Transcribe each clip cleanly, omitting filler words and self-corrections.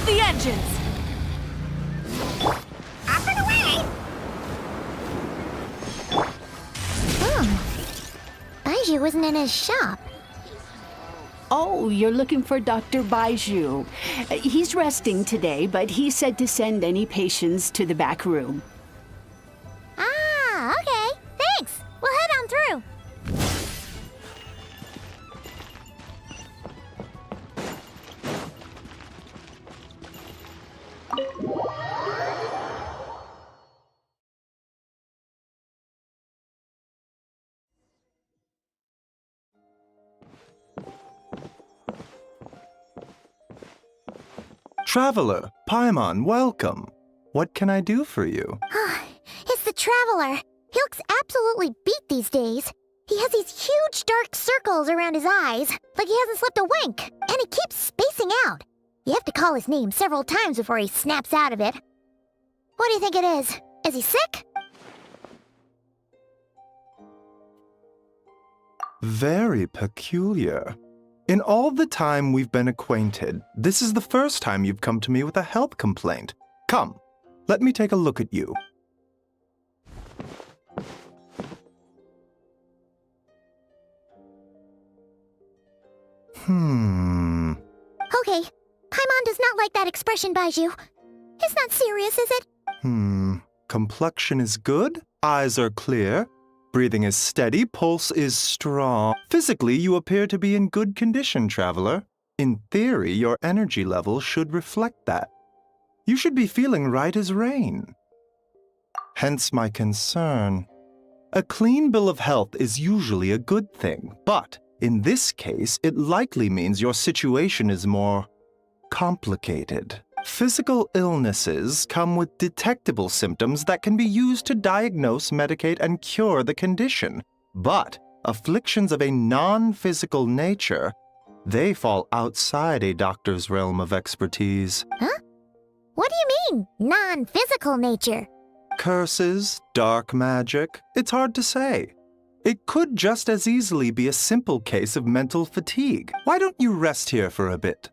the engines! Off and away! Baiju wasn't in his shop. Oh, you're looking for Dr. Baiju. He's resting today, but he said to send any patients to the back room. Ah, okay. Thanks. We'll head on through. Traveler, Paimon, welcome. What can I do for you? It's the Traveler. He looks absolutely beat these days. He has these huge dark circles around his eyes, like he hasn't slept a wink, and he keeps spacing out. You have to call his name several times before he snaps out of it. What do you think it is? Is he sick? Very peculiar. In all the time we've been acquainted, this is the first time you've come to me with a health complaint. Come, let me take a look at you. Okay, Paimon does not like that expression, Baiju. It's not serious, is it? Complexion is good, eyes are clear, breathing is steady, pulse is strong. Physically, you appear to be in good condition, Traveler. In theory, your energy level should reflect that. You should be feeling right as rain. Hence my concern. A clean bill of health is usually a good thing, but in this case, it likely means your situation is more complicated. Physical illnesses come with detectable symptoms that can be used to diagnose, medicate, and cure the condition. But afflictions of a non-physical nature, they fall outside a doctor's realm of expertise. Huh? What do you mean, non-physical nature? Curses, dark magic, it's hard to say. It could just as easily be a simple case of mental fatigue. Why don't you rest here for a bit?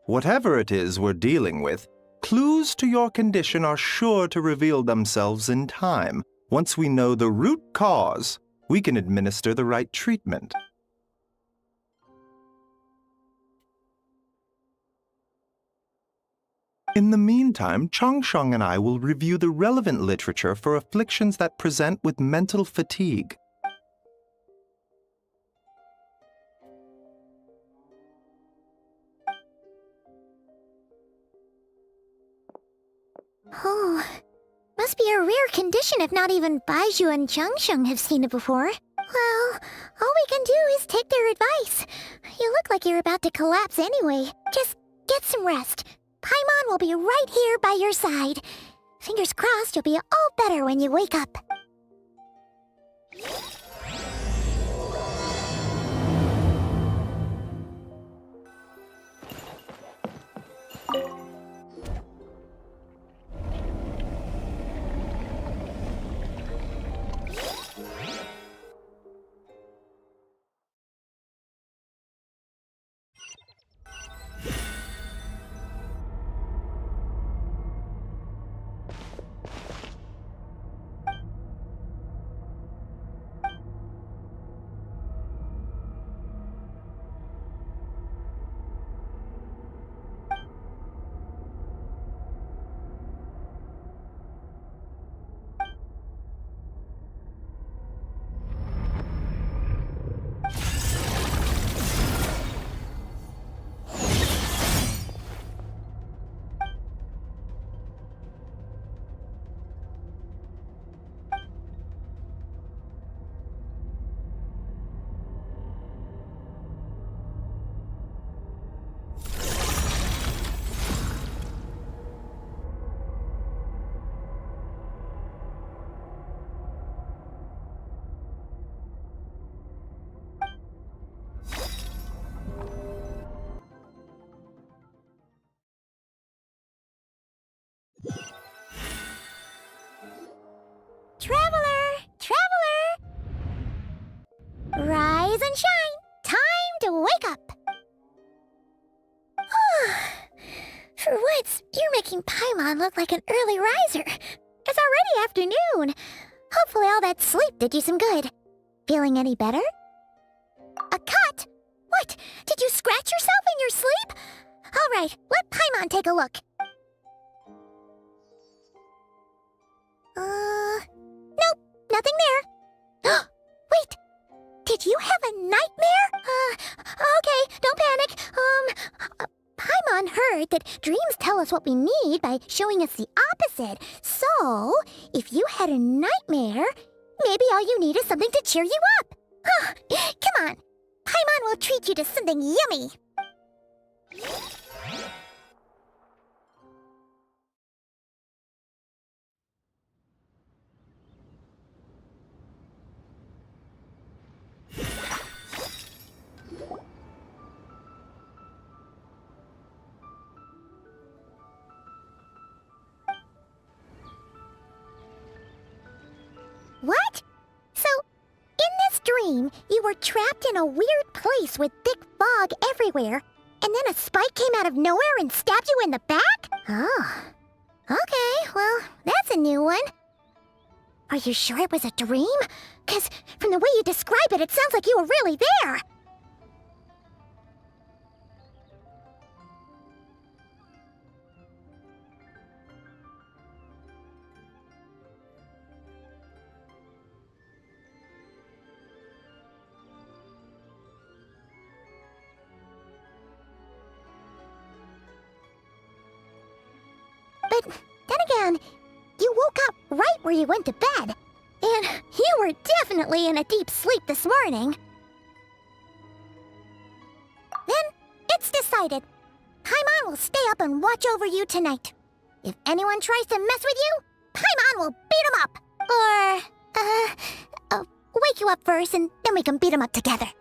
Whatever it is we're dealing with, clues to your condition are sure to reveal themselves in time. Once we know the root cause, we can administer the right treatment. In the meantime, Changsheng and I will review the relevant literature for afflictions that present with mental fatigue. Oh, must be a rare condition if not even Baiju and Changsheng have seen it before. Well, all we can do is take their advice. You look like you're about to collapse anyway. Just get some rest. Paimon will be right here by your side. Fingers crossed you'll be all better when you wake up. Traveler! Traveler! Rise and shine! Time to wake up! For once, You're making Paimon look like an early riser. It's already afternoon. Hopefully all that sleep did you some good. Feeling any better? A cut? What? Did you scratch yourself in your sleep? All right, let Paimon take a look. Nope, nothing there. Wait, did you have a nightmare? Okay, don't panic. Paimon heard that dreams tell us what we need by showing us the opposite. So, if you had a nightmare, maybe all you need is something to cheer you up. Come on, Paimon will treat you to something yummy. What? So, in this dream, you were trapped in a weird place with thick fog everywhere, and then a spike came out of nowhere and stabbed you in the back? Oh. Okay, well, that's a new one. Are you sure it was a dream? 'Cause from the way you describe it, it sounds like you were really there. But then again, you woke up right where you went to bed. And you were definitely in a deep sleep this morning. Then, it's decided. Paimon will stay up and watch over you tonight. If anyone tries to mess with you, Paimon will beat him up. Or, wake you up first and then we can beat him up together.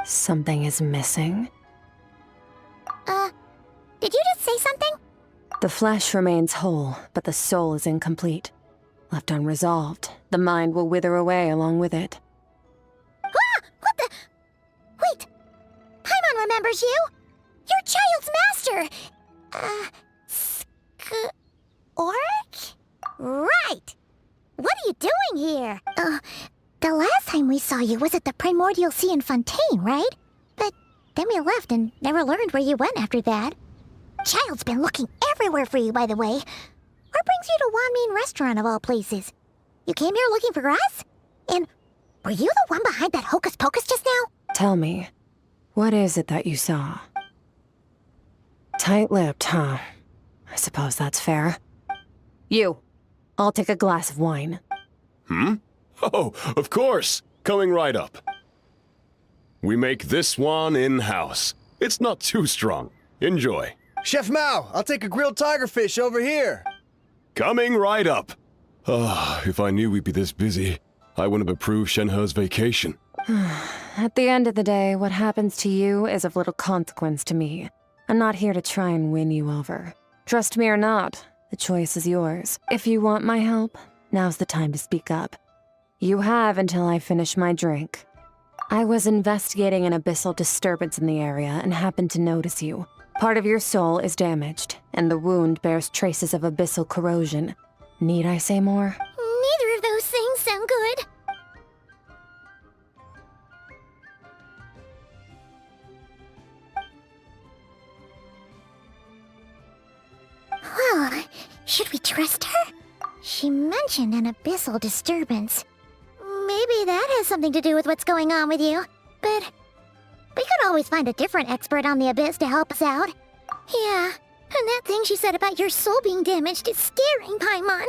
Something is missing. Did you just say something? The flesh remains whole, but the soul is incomplete. Left unresolved, the mind will wither away along with it. Ah! What the? Wait! Paimon remembers you! Your child's master! Skirk'S? Right! What are you doing here? The last time we saw you was at the Primordial Sea in Fontaine, right? But then we left and never learned where you went after that. Child's been looking everywhere for you, by the way. What brings you to Wanmin Restaurant of all places? You came here looking for us? And were you the one behind that hocus pocus just now? Tell me, what is it that you saw? Tight-lipped, huh? I suppose that's fair. You, I'll take a glass of wine. Oh, of course. Coming right up. We make this one in-house. It's not too strong. Enjoy. Chef Mao, I'll take a grilled tigerfish over here. Coming right up. If I knew we'd be this busy, I wouldn't have approved Shenhe's vacation. At the end of the day, what happens to you is of little consequence to me. I'm not here to try and win you over. Trust me or not, the choice is yours. If you want my help, now's the time to speak up. You have until I finish my drink. I was investigating an abyssal disturbance in the area and happened to notice you. Part of your soul is damaged, and the wound bears traces of abyssal corrosion. Need I say more? Neither of those things sound good. Well, should we trust her? She mentioned an abyssal disturbance. Maybe that has something to do with what's going on with you. But we could always find a different expert on the abyss to help us out. Yeah, and that thing she said about your soul being damaged is scaring Paimon.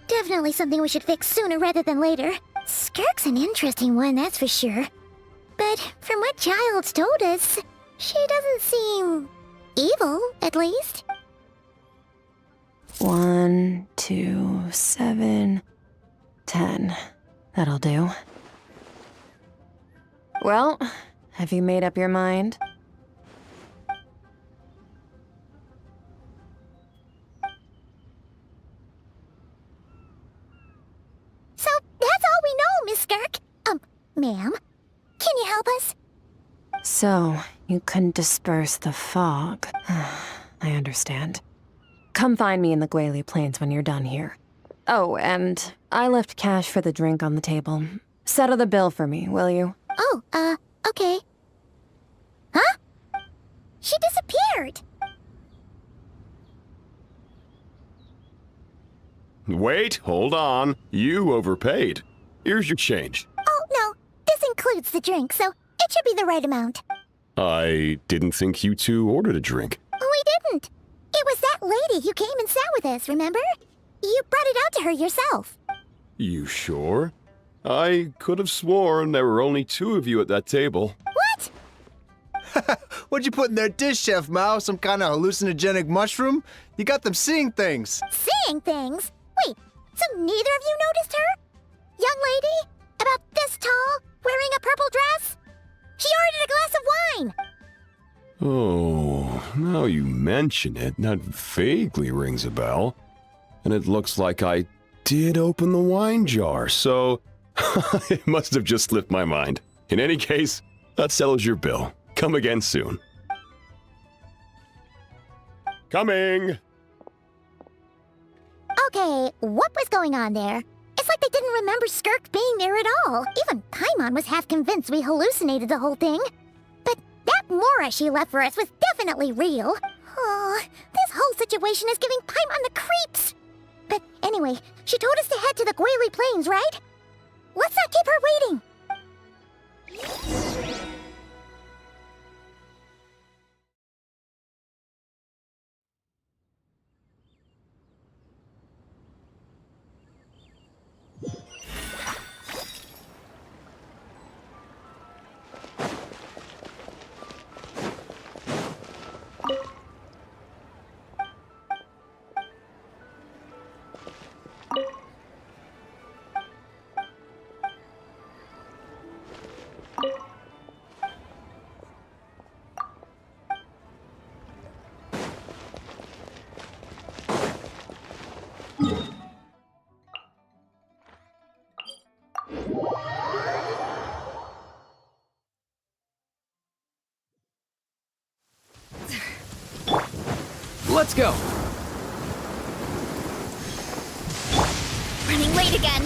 Definitely something we should fix sooner rather than later. Skirk'S an interesting one, that's for sure. But from what Child's told us, she doesn't seem evil, at least. 1, 2, 7, 10. That'll do. Well, have you made up your mind? Ma'am, can you help us? So, you couldn't disperse the fog. I understand. Come find me in the Gwali Plains when you're done here. Oh, and I left cash for the drink on the table. Settle the bill for me, will you? Oh, okay. Huh? She disappeared! Wait, hold on. You overpaid. Here's your change. Oh, no. This includes the drink, so it should be the right amount. I didn't think you two ordered a drink. We didn't. It was that lady who came and sat with us, remember? You brought it out to her yourself. You sure? I could have sworn there were only 2 of you at that table. What? What'd you put in their dish, Chef Mao? Some kind of hallucinogenic mushroom? You got them seeing things. Seeing things? Wait, so neither of you noticed her? Young lady? About this tall? Wearing a purple dress? She ordered a glass of wine! Oh, now you mention it, that vaguely rings a bell. And it looks like I did open the wine jar, so it must have just slipped my mind. In any case, that settles your bill. Come again soon. Coming! Okay, what was going on there? It's like they didn't remember Skirk being there at all. Even Paimon was half convinced we hallucinated the whole thing. But that Mora she left for us was definitely real. Oh, this whole situation is giving Paimon the creeps. But anyway, she told us to head to the Gwali Plains, right? Let's not keep her waiting. Let's go! Running late again.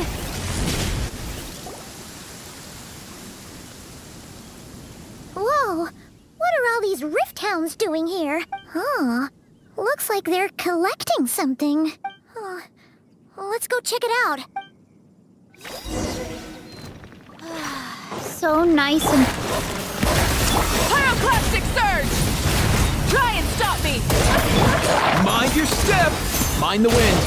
Whoa, what are all these rift hounds doing here? Huh, looks like they're collecting something. Let's go check it out. So nice and... Pyroclastic surge! Try and stop me! Mind your step! Mind the wind!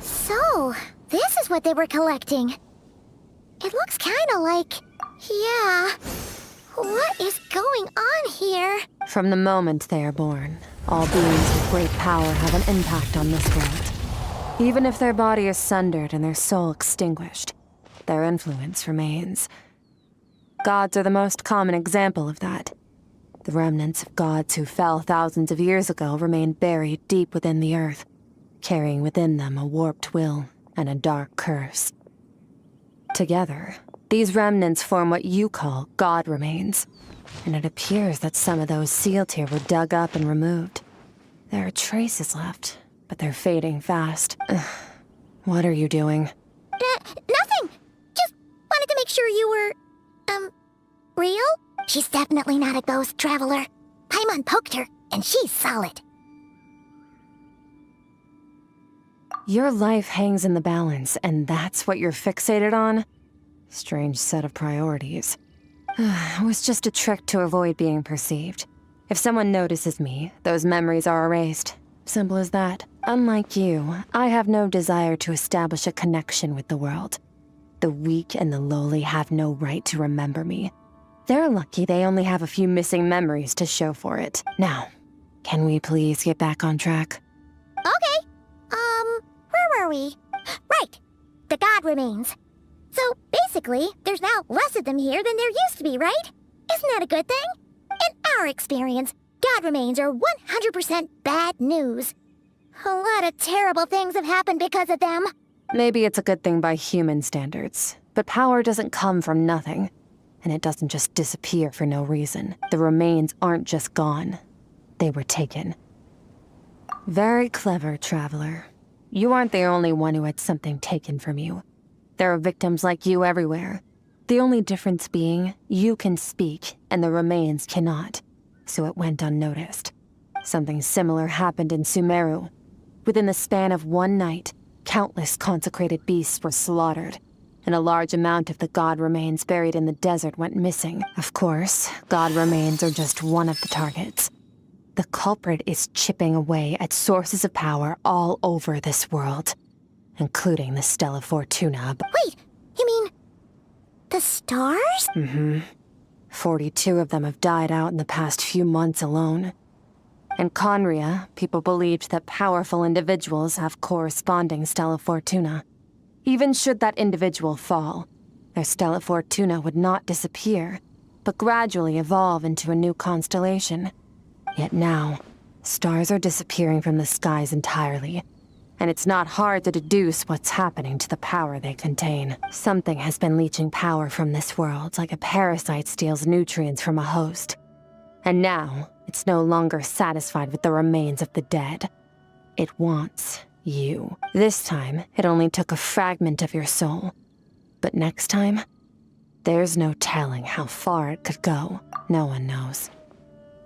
So, this is what they were collecting. It looks kinda like... yeah... What is going on here? From the moment they are born, all beings with great power have an impact on this world. Even if their body is sundered and their soul extinguished, their influence remains. Gods are the most common example of that. The remnants of gods who fell thousands of years ago remain buried deep within the earth, carrying within them a warped will and a dark curse. Together, these remnants form what you call god remains, and it appears that some of those sealed here were dug up and removed. There are traces left, but they're fading fast. What are you doing? Nothing! Just wanted to make sure you were... real? She's definitely not a ghost traveler. Paimon poked her, and she's solid. Your life hangs in the balance, and that's what you're fixated on? Strange set of priorities. It was just a trick to avoid being perceived. If someone notices me, those memories are erased. Simple as that. Unlike you, I have no desire to establish a connection with the world. The weak and the lowly have no right to remember me. They're lucky they only have a few missing memories to show for it. Now, can we please get back on track? Okay. Where were we? Right. The god remains. So, basically, there's now less of them here than there used to be, right? Isn't that a good thing? In our experience, god remains are 100% bad news. A lot of terrible things have happened because of them. Maybe it's a good thing by human standards, but power doesn't come from nothing. And it doesn't just disappear for no reason. The remains aren't just gone. They were taken. Very clever, Traveler. You aren't the only one who had something taken from you. There are victims like you everywhere. The only difference being, you can speak, and the remains cannot. So it went unnoticed. Something similar happened in Sumeru. Within the span of one night, countless consecrated beasts were slaughtered, and a large amount of the god remains buried in the desert went missing. Of course, god remains are just one of the targets. The culprit is chipping away at sources of power all over this world, including the Stella Fortuna. Wait, you mean the stars? 42 of them have died out in the past few months alone. In Conria, people believed that powerful individuals have corresponding Stella Fortuna. Even should that individual fall, their Stella Fortuna would not disappear, but gradually evolve into a new constellation. Yet now, stars are disappearing from the skies entirely, and it's not hard to deduce what's happening to the power they contain. Something has been leeching power from this world like a parasite steals nutrients from a host. And now, it's no longer satisfied with the remains of the dead. It wants you. This time, it only took a fragment of your soul. But next time, there's no telling how far it could go. No one knows.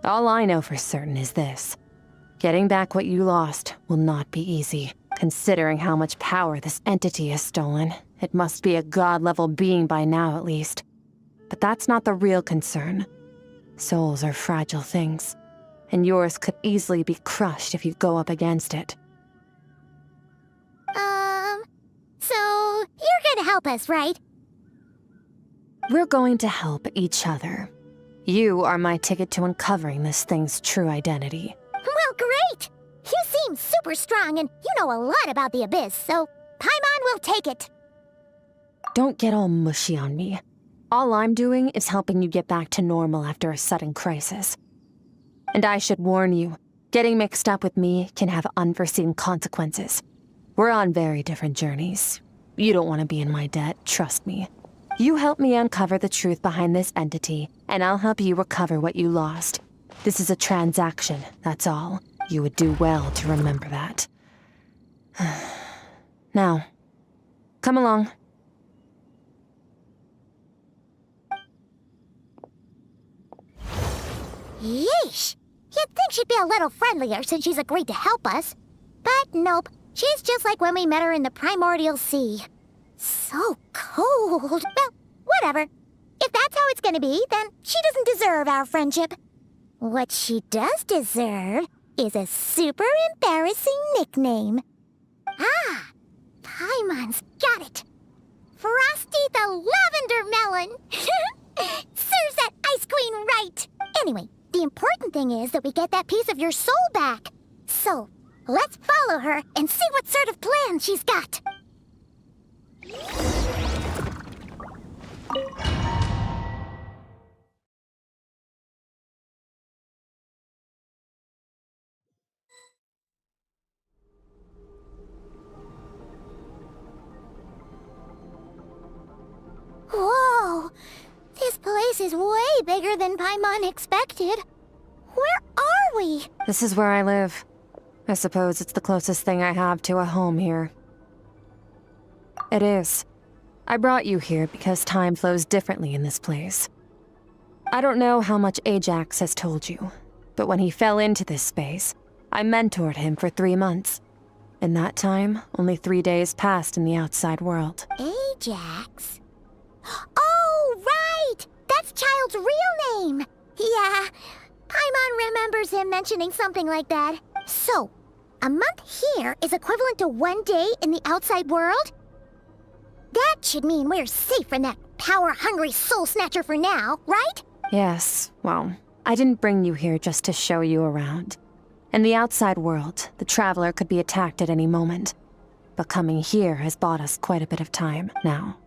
All I know for certain is this. Getting back what you lost will not be easy. Considering how much power this entity has stolen, it must be a god-level being by now at least. But that's not the real concern. Souls are fragile things, and yours could easily be crushed if you go up against it. So you're gonna help us, right? We're going to help each other. You are my ticket to uncovering this thing's true identity. Well, great! You seem super strong and you know a lot about the Abyss, so Paimon will take it. Don't get all mushy on me. All I'm doing is helping you get back to normal after a sudden crisis. And I should warn you, getting mixed up with me can have unforeseen consequences. We're on very different journeys. You don't want to be in my debt, trust me. You help me uncover the truth behind this entity, and I'll help you recover what you lost. This is a transaction, that's all. You would do well to remember that. Now, come along. Yeesh! You'd think she'd be a little friendlier since she's agreed to help us. But nope, she's just like when we met her in the Primordial Sea. So cold. Well, whatever. If that's how it's gonna be, then she doesn't deserve our friendship. What she does deserve is a super embarrassing nickname. Ah, Paimon's got it. Frosty the Lavender Melon. Serves that Ice Queen right. Anyway, the important thing is that we get that piece of your soul back. So, let's follow her and see what sort of plan she's got. Whoa! This place is way bigger than Paimon expected. Where are we? This is where I live. I suppose it's the closest thing I have to a home here. It is. I brought you here because time flows differently in this place. I don't know how much Ajax has told you, but when he fell into this space, I mentored him for 3 months. In that time, only 3 days passed in the outside world. Ajax? Oh, right! That's Child's real name! Yeah, Paimon remembers him mentioning something like that. So, a month here is equivalent to 1 day in the outside world? That should mean we're safe from that power-hungry soul snatcher for now, right? Yes, well, I didn't bring you here just to show you around. In the outside world, the Traveler could be attacked at any moment. But coming here has bought us quite a bit of time. Now,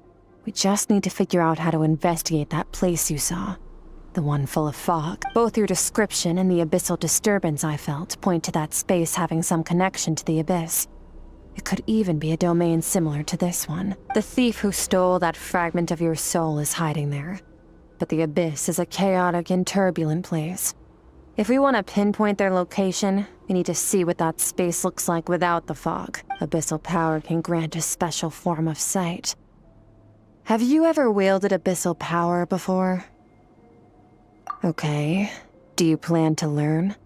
we just need to figure out how to investigate that place you saw. The one full of fog. Both your description and the abyssal disturbance I felt point to that space having some connection to the abyss. It could even be a domain similar to this one. The thief who stole that fragment of your soul is hiding there. But the abyss is a chaotic and turbulent place. If we want to pinpoint their location, we need to see what that space looks like without the fog. Abyssal power can grant a special form of sight. Have you ever wielded abyssal power before? Okay. Do you plan to learn?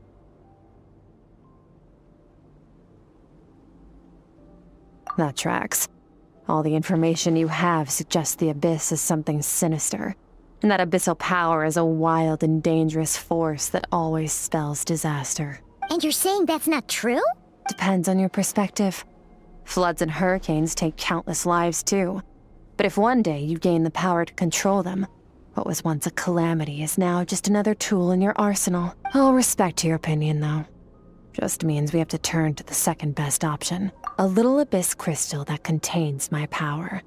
That tracks. All the information you have suggests the abyss is something sinister, and that abyssal power is a wild and dangerous force that always spells disaster. And you're saying that's not true? Depends on your perspective. Floods and hurricanes take countless lives too. But if one day you gain the power to control them, what was once a calamity is now just another tool in your arsenal. I'll respect your opinion, though. Just means we have to turn to the second best option. A little abyss crystal that contains my power.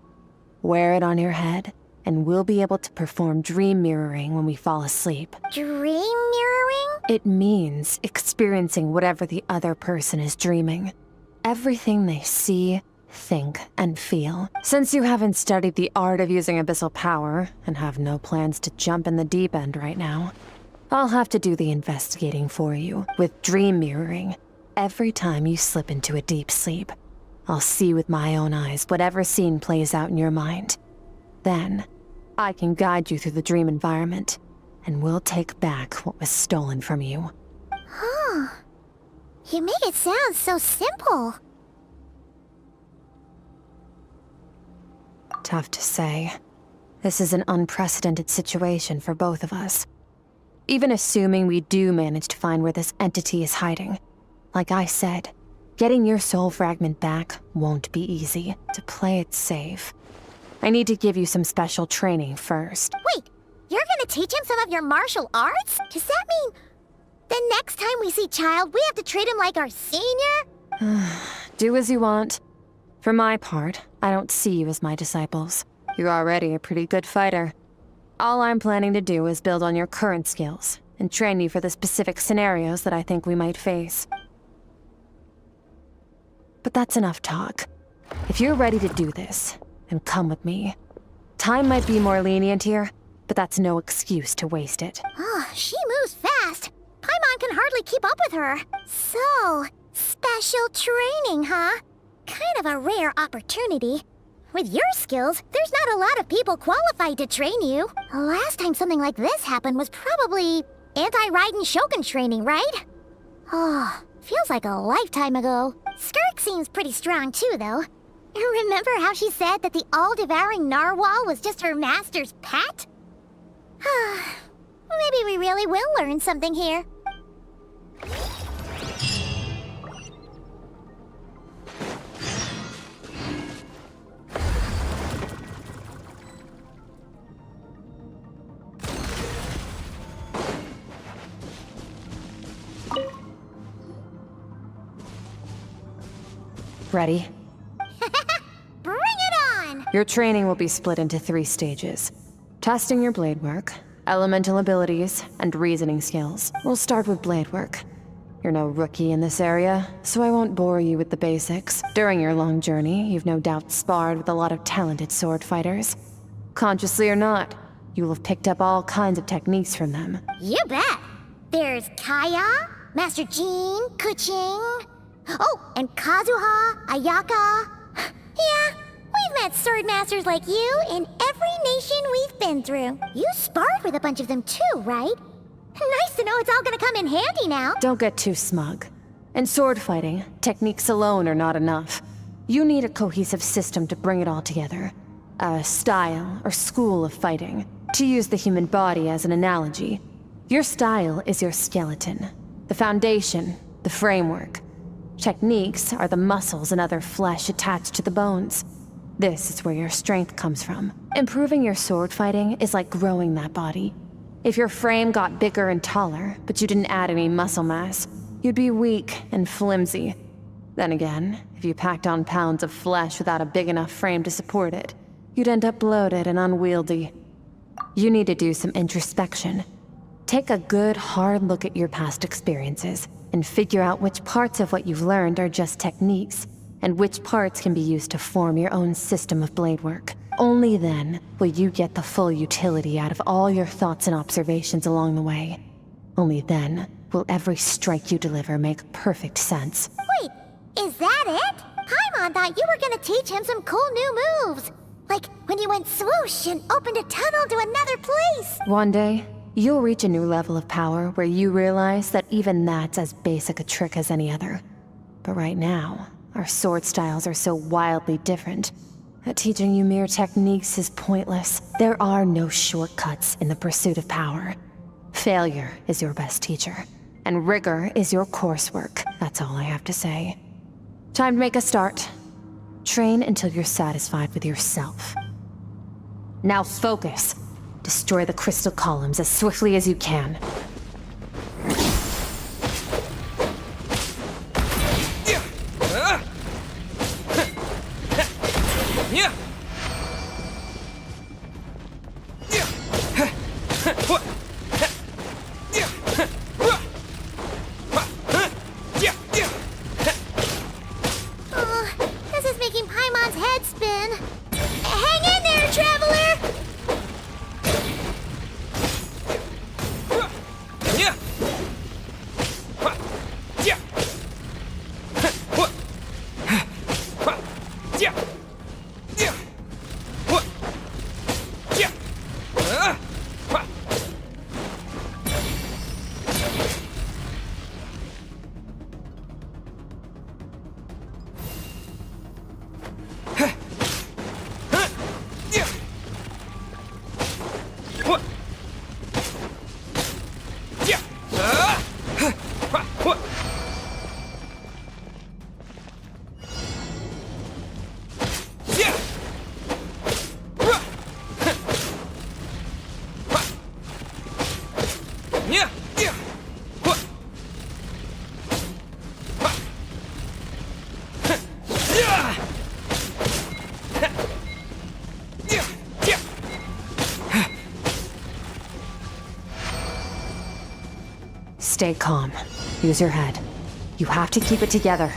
Wear it on your head, and we'll be able to perform dream mirroring when we fall asleep. Dream mirroring? It means experiencing whatever the other person is dreaming. Everything they see, think, and feel. Since you haven't studied the art of using abyssal power, and have no plans to jump in the deep end right now, I'll have to do the investigating for you, with dream mirroring. Every time you slip into a deep sleep, I'll see with my own eyes whatever scene plays out in your mind. Then, I can guide you through the dream environment, and we'll take back what was stolen from you. Huh. You make it sound so simple. Tough to say. This is an unprecedented situation for both of us. Even assuming we do manage to find where this entity is hiding, like I said, getting your soul fragment back won't be easy. To play it safe, I need to give you some special training first. Wait, you're gonna teach him some of your martial arts? Does that mean the next time we see Child, we have to treat him like our senior? Do as you want. For my part, I don't see you as my disciples. You're already a pretty good fighter. All I'm planning to do is build on your current skills and train you for the specific scenarios that I think we might face. But that's enough talk. If you're ready to do this, then come with me. Time might be more lenient here, but that's no excuse to waste it. Oh, she moves fast. Paimon can hardly keep up with her. So, special training, huh? Kind of a rare opportunity. With your skills, there's not a lot of people qualified to train you. The last time something like this happened was probably anti-Raiden Shogun training, right? Oh, feels like a lifetime ago. Skirk seems pretty strong too, though. Remember how she said that the all-devouring narwhal was just her master's pet? Maybe we really will learn something here. Ready? Bring it on! Your training will be split into 3 stages. Testing your blade work, elemental abilities, and reasoning skills. We'll start with blade work. You're no rookie in this area, so I won't bore you with the basics. During your long journey, you've no doubt sparred with a lot of talented sword fighters. Consciously or not, you'll have picked up all kinds of techniques from them. You bet! There's Kaya, Master Jean, Kuching... Oh, and Kazuha, Ayaka. Yeah, we've met sword masters like you in every nation we've been through. You sparred with a bunch of them too, right? Nice to know it's all gonna come in handy now. Don't get too smug. In sword fighting, techniques alone are not enough. You need a cohesive system to bring it all together. A style or school of fighting. To use the human body as an analogy, your style is your skeleton, the foundation, the framework. Techniques are the muscles and other flesh attached to the bones. This is where your strength comes from. Improving your sword fighting is like growing that body. If your frame got bigger and taller, but you didn't add any muscle mass, you'd be weak and flimsy. Then again, if you packed on pounds of flesh without a big enough frame to support it, you'd end up bloated and unwieldy. You need to do some introspection Take a good, hard look at your past experiences and figure out which parts of what you've learned are just techniques, and which parts can be used to form your own system of blade work. Only then will you get the full utility out of all your thoughts and observations along the way. Only then will every strike you deliver make perfect sense. Wait, is that it? Paimon thought you were gonna teach him some cool new moves. Like when you went swoosh and opened a tunnel to another place. One day, you'll reach a new level of power where you realize that even that's as basic a trick as any other. But right now, our sword styles are so wildly different that teaching you mere techniques is pointless. There are no shortcuts in the pursuit of power. Failure is your best teacher, and rigor is your coursework. That's all I have to say. Time to make a start. Train until you're satisfied with yourself. Now focus. Destroy the crystal columns as swiftly as you can. This is making Paimon's head spin. Hang in there, traveler! Stay calm. Use your head. You have to keep it together.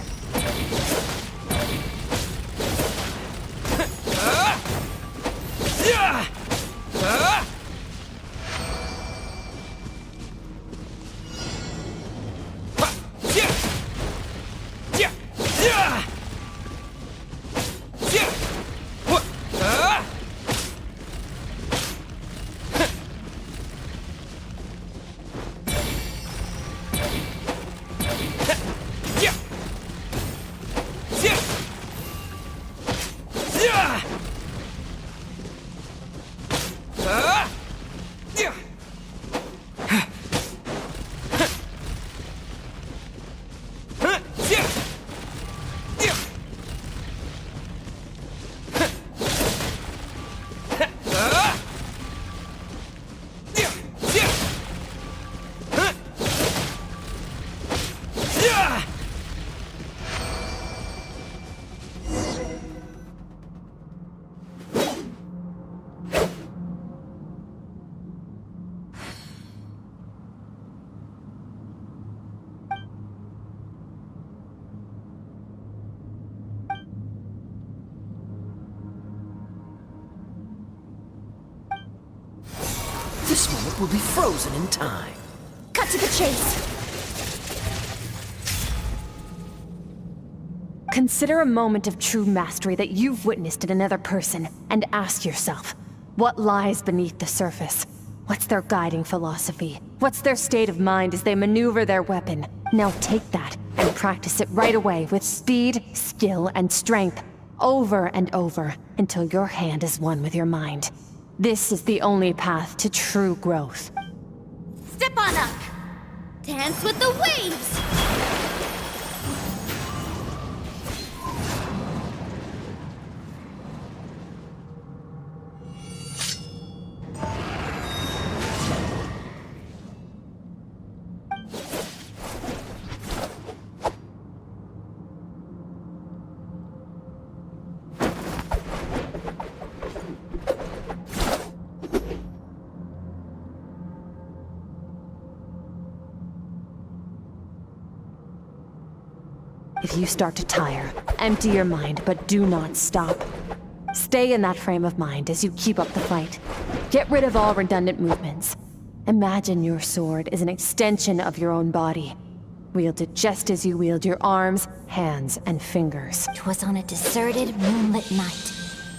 This moment will be frozen in time. Cut to the chase. Consider a moment of true mastery that you've witnessed in another person, and ask yourself, what lies beneath the surface? What's their guiding philosophy? What's their state of mind as they maneuver their weapon? Now take that and practice it right away with speed, skill, and strength, over and over, until your hand is one with your mind. This is the only path to true growth. Step on up. Dance with the waves. you start to tire. Empty your mind, but do not stop. Stay in that frame of mind as you keep up the fight. Get rid of all redundant movements. Imagine your sword is an extension of your own body. Wield it just as you wield your arms, hands, and fingers. 'Twas on a deserted moonlit night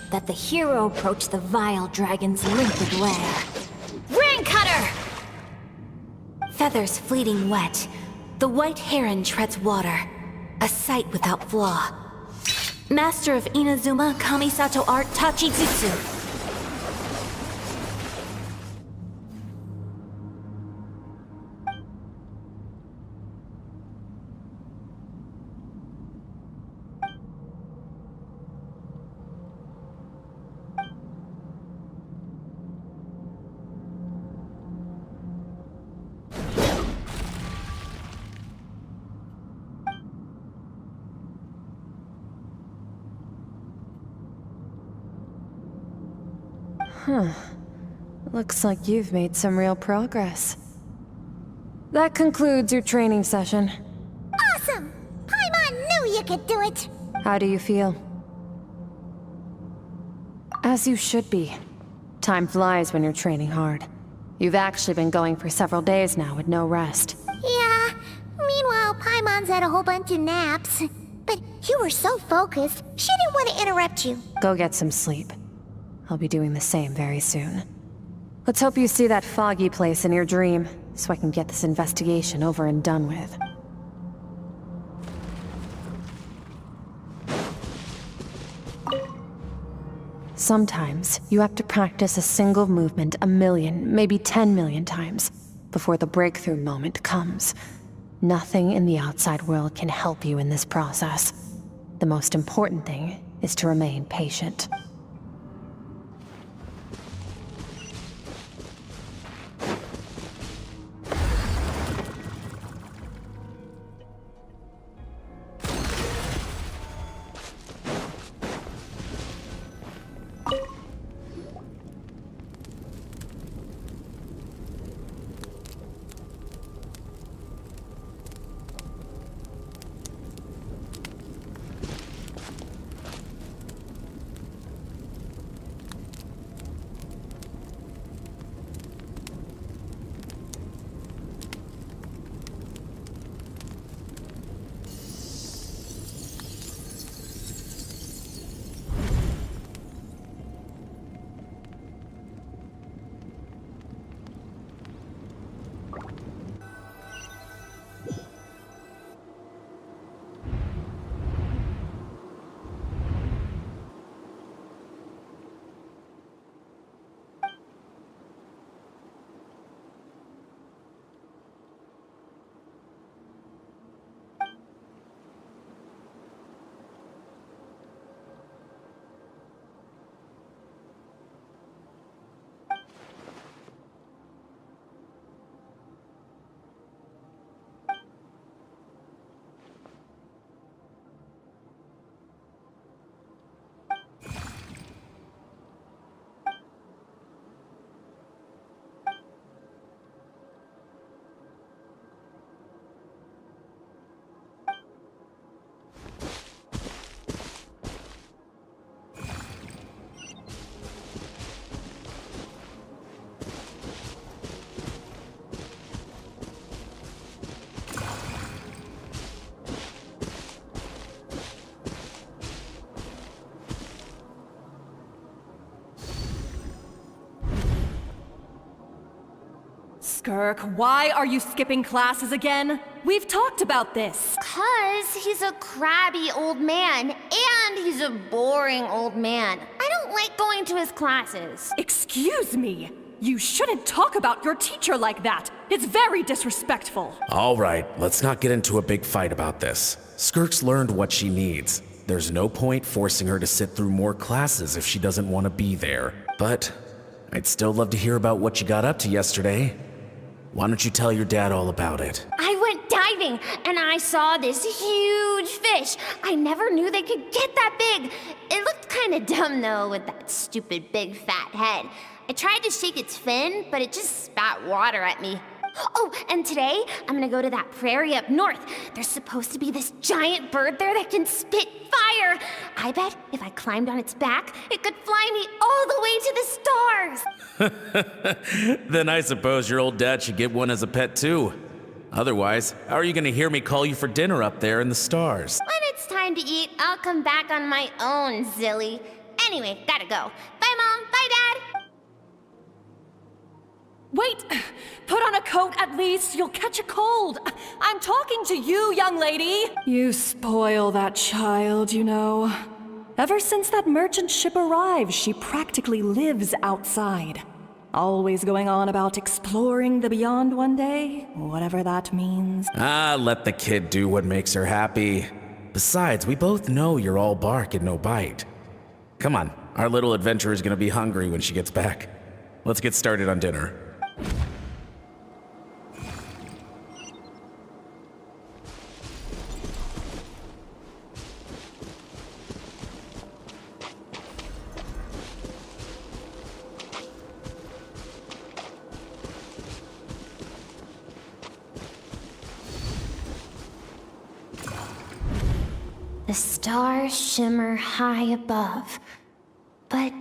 that the hero approached the vile dragon's limpid lair. Ring cutter! Feathers fleeting wet, the white heron treads water, a sight without flaw. Master of Inazuma Kamisato art Tachijutsu. Looks like you've made some real progress. That concludes your training session. Awesome! Paimon knew you could do it! How do you feel? As you should be. Time flies when you're training hard. You've actually been going for several days now with no rest. Yeah, meanwhile Paimon's had a whole bunch of naps. But you were so focused, she didn't want to interrupt you. Go get some sleep. I'll be doing the same very soon. Let's hope you see that foggy place in your dream, so I can get this investigation over and done with. Sometimes, you have to practice a single movement 1,000,000, maybe 10,000,000 times, before the breakthrough moment comes. Nothing in the outside world can help you in this process. The most important thing is to remain patient. Skirk, why are you skipping classes again? We've talked about this. 'Cause he's a crabby old man, and he's a boring old man. I don't like going to his classes. Excuse me. You shouldn't talk about your teacher like that. It's very disrespectful. All right, let's not get into a big fight about this. Skirk'S learned what she needs. There's no point forcing her to sit through more classes if she doesn't want to be there. But I'd still love to hear about what you got up to yesterday. Why don't you tell your dad all about it? I went diving, and I saw this huge fish. I never knew they could get that big. It looked kinda dumb, though, with that stupid big fat head. I tried to shake its fin, but it just spat water at me. Oh, and today, I'm gonna go to that prairie up north. There's supposed to be this giant bird there that can spit fire. I bet if I climbed on its back, it could fly me all the way to the stars. Then I suppose your old dad should get one as a pet too. Otherwise, how are you gonna hear me call you for dinner up there in the stars? When it's time to eat, I'll come back on my own, Zilly. Anyway, gotta go. Bye, Mom. Bye, Dad. Wait! Put on a coat at least. You'll catch a cold. I'm talking to you, young lady. You spoil that child, you know. Ever since that merchant ship arrived, she practically lives outside. Always going on about exploring the beyond one day, whatever that means. Ah, let the kid do what makes her happy. Besides, we both know you're all bark and no bite. Come on, our little adventurer is gonna be hungry when she gets back. Let's get started on dinner. The stars shimmer high above. But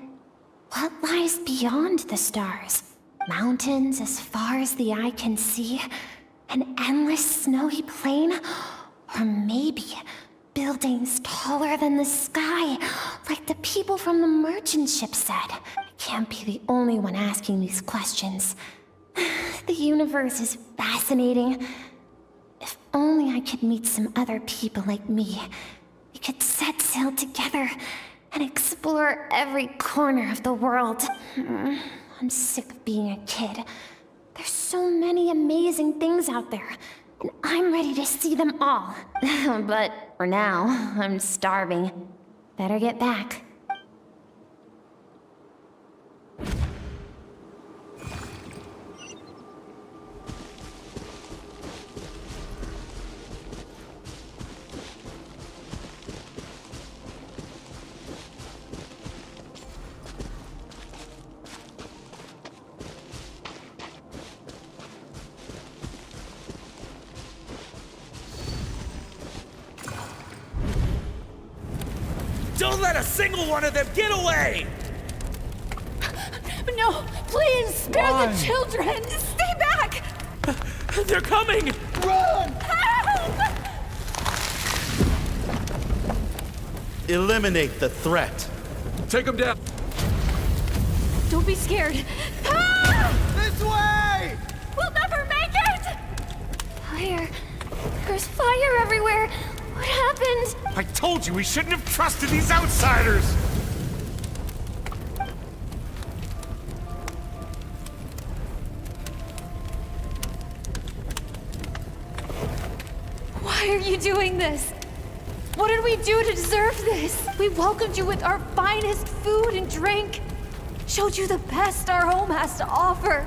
what lies beyond the stars? Mountains as far as the eye can see? An endless snowy plain? Or maybe buildings taller than the sky, like the people from the merchant ship said? I can't be the only one asking these questions. The universe is fascinating. If only I could meet some other people like me. We could set sail together and explore every corner of the world. I'm sick of being a kid. There's so many amazing things out there, and I'm ready to see them all. But for now, I'm starving. Better get back. Don't let a single one of them get away! No, please, spare the children! Stay back! They're coming! Run! Help! Eliminate the threat. Take them down! Don't be scared. Ah! This way! We'll never make it! Fire. There's fire everywhere. What happened? I told you we shouldn't have trusted these outsiders! Why are you doing this? What did we do to deserve this? We welcomed you with our finest food and drink. Showed you the best our home has to offer.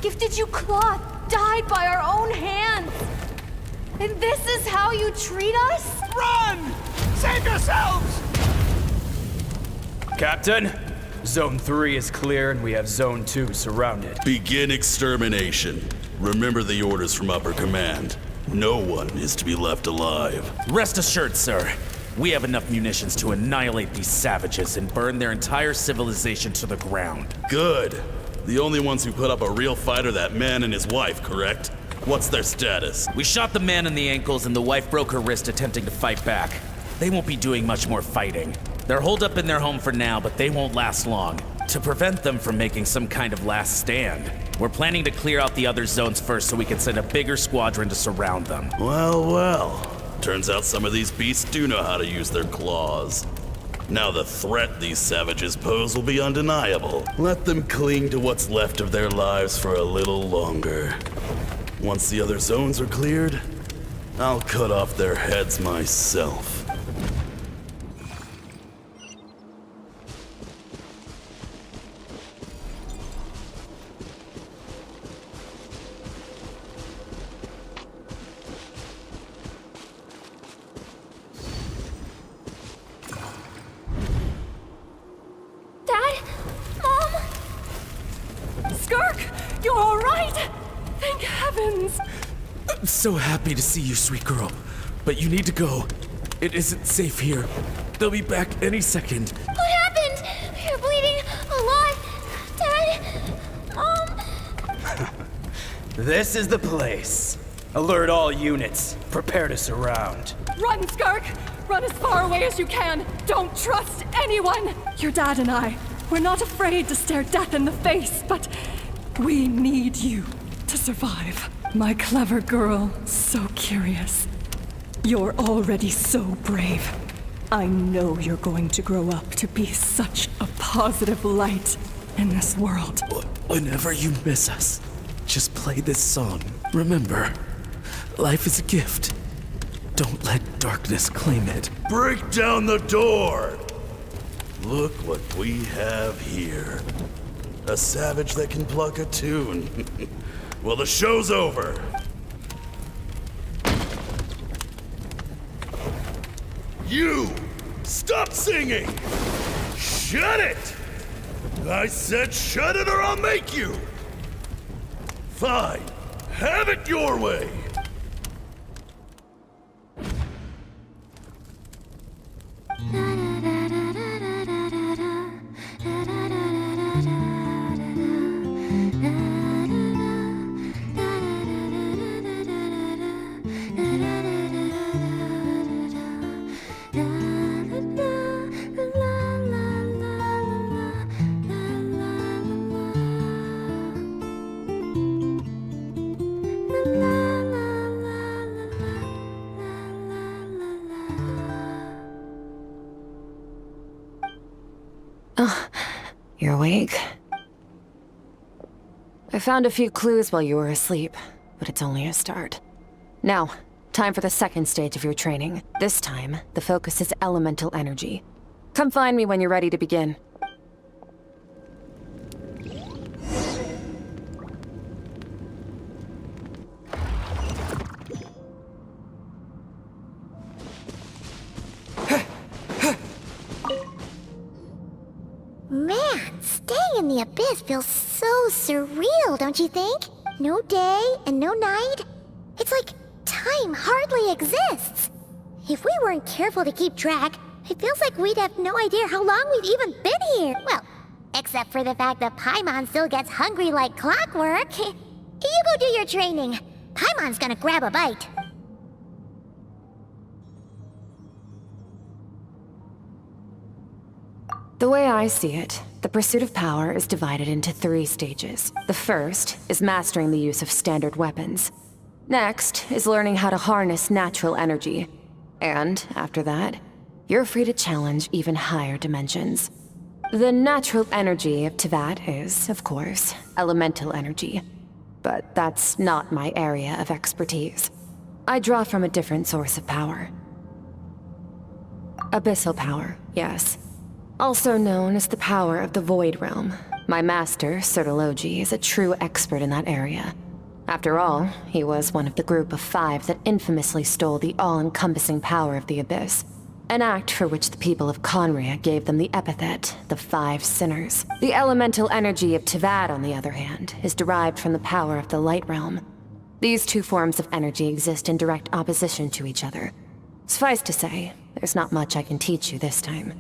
Gifted you cloth dyed by our own hands. And this is how you treat us? Run! Save yourselves! Captain, Zone 3 is clear and we have Zone 2 surrounded. Begin extermination. Remember the orders from upper command. No one is to be left alive. Rest assured, sir. We have enough munitions to annihilate these savages and burn their entire civilization to the ground. Good. The only ones who put up a real fight are that man and his wife, correct? What's their status? We shot the man in the ankles and the wife broke her wrist attempting to fight back. They won't be doing much more fighting. They're holed up in their home for now, but they won't last long. To prevent them from making some kind of last stand, we're planning to clear out the other zones first so we can send a bigger squadron to surround them. Well, well. Turns out some of these beasts do know how to use their claws. Now the threat these savages pose will be undeniable. Let them cling to what's left of their lives for a little longer. Once the other zones are cleared, I'll cut off their heads myself. Dad? Mom? Skirk, you're all right? Thank heavens! I'm so happy to see you, sweet girl. But you need to go. It isn't safe here. They'll be back any second. What happened? You're bleeding a lot. Dad? This is the place. Alert all units. Prepare to surround. Run, Skirk! Run as far away as you can! Don't trust anyone! Your dad and I, we're not afraid to stare death in the face, but we need you to survive. My clever girl, so curious. You're already so brave. I know you're going to grow up to be such a positive light in this world. Whenever you miss us, just play this song. Remember, life is a gift. Don't let darkness claim it. Break down the door! Look what we have here. A savage that can pluck a tune. Well, the show's over. You! Stop singing! Shut it! I said shut it or I'll make you! Fine. Have it your way! You're awake? I found a few clues while you were asleep, but it's only a start. Now, time for the second stage of your training. This time, the focus is elemental energy. Come find me when you're ready to begin. Man, staying in the abyss feels so surreal, don't you think? No day and no night. It's like time hardly exists. If we weren't careful to keep track, it feels like we'd have no idea how long we've even been here. Well, except for the fact that Paimon still gets hungry like clockwork. You go do your training. Paimon's gonna grab a bite. The way I see it, the pursuit of power is divided into 3 stages. The first is mastering the use of standard weapons. Next is learning how to harness natural energy. And after that, you're free to challenge even higher dimensions. The natural energy of Teyvat is, of course, elemental energy. But that's not my area of expertise. I draw from a different source of power. Abyssal power, yes. Also known as the power of the Void Realm. My master, Sertologi, is a true expert in that area. After all, he was one of the group of 5 that infamously stole the all-encompassing power of the Abyss. An act for which the people of Conria gave them the epithet, the 5 Sinners. The elemental energy of Teyvat, on the other hand, is derived from the power of the Light Realm. These 2 forms of energy exist in direct opposition to each other. Suffice to say, there's not much I can teach you this time.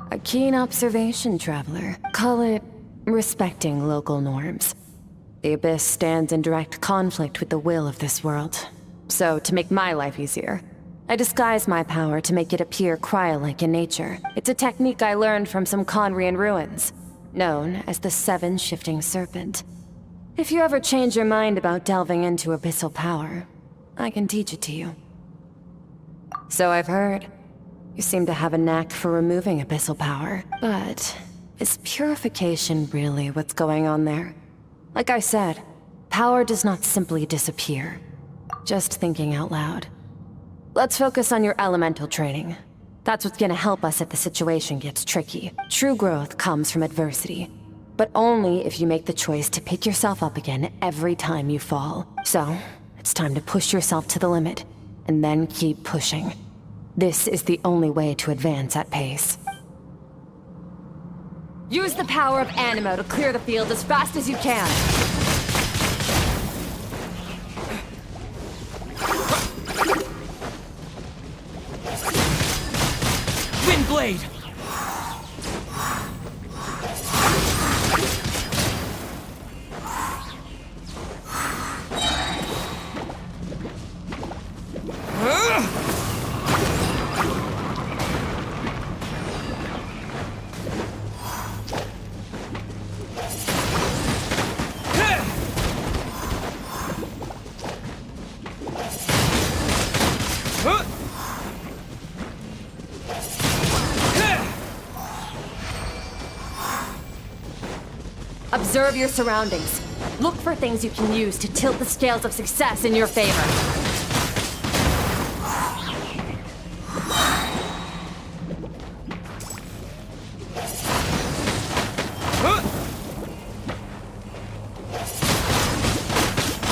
A keen observation, traveler. Call it respecting local norms. The Abyss stands in direct conflict with the will of this world. So, to make my life easier, I disguise my power to make it appear cryo-like in nature. It's a technique I learned from some Conrian ruins, known as the 7 Shifting Serpent. If you ever change your mind about delving into abyssal power, I can teach it to you. So I've heard. You seem to have a knack for removing abyssal power, but is purification really what's going on there? Like I said, power does not simply disappear. Just thinking out loud. Let's focus on your elemental training. That's what's gonna help us if the situation gets tricky. True growth comes from adversity, but only if you make the choice to pick yourself up again every time you fall. So, it's time to push yourself to the limit, and then keep pushing. This is the only way to advance at pace. Use the power of Animo to clear the field as fast as you can. Windblade! Observe your surroundings. Look for things you can use to tilt the scales of success in your favor.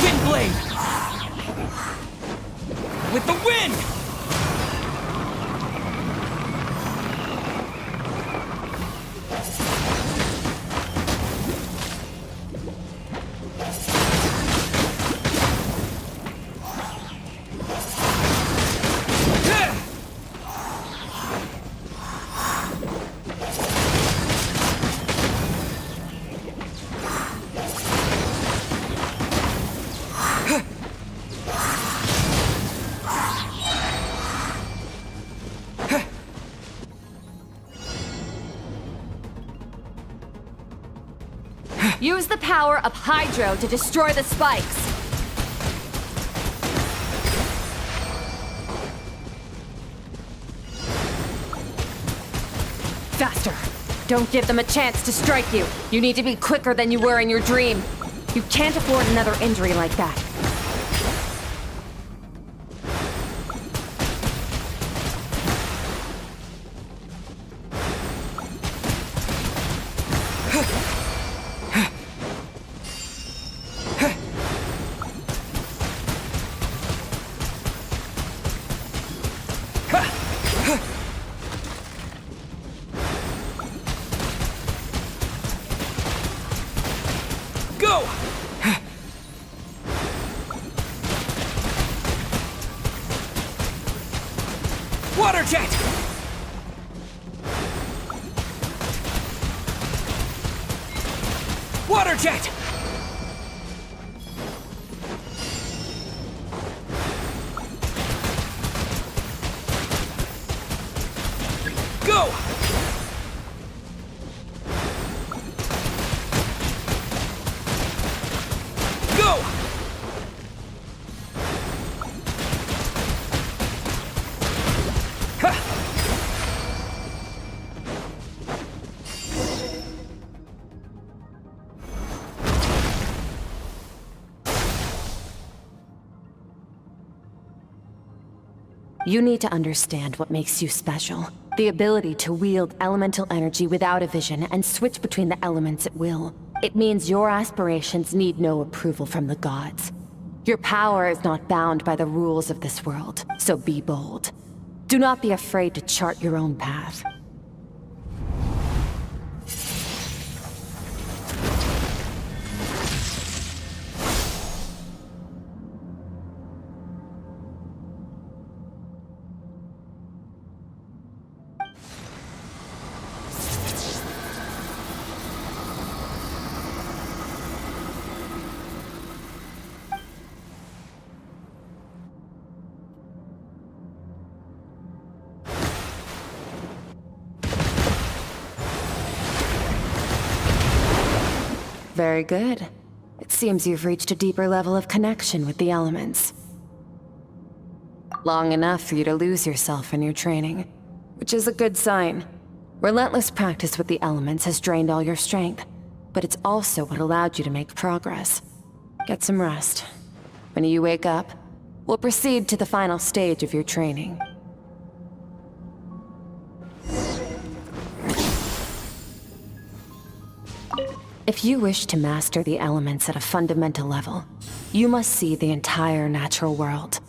Windblade! With the wind! Use the power of Hydro to destroy the spikes. Faster. Don't give them a chance to strike you. You need to be quicker than you were in your dream. You can't afford another injury like that. Go! Water jet! Water jet! Go! Go! Ha! You need to understand what makes you special. The ability to wield elemental energy without a vision and switch between the elements at will. It means your aspirations need no approval from the gods. Your power is not bound by the rules of this world, so be bold. Do not be afraid to chart your own path. Very good. It seems you've reached a deeper level of connection with the elements. Long enough for you to lose yourself in your training, which is a good sign. Relentless practice with the elements has drained all your strength, but it's also what allowed you to make progress. Get some rest. When you wake up, we'll proceed to the final stage of your training. If you wish to master the elements at a fundamental level, you must see the entire natural world.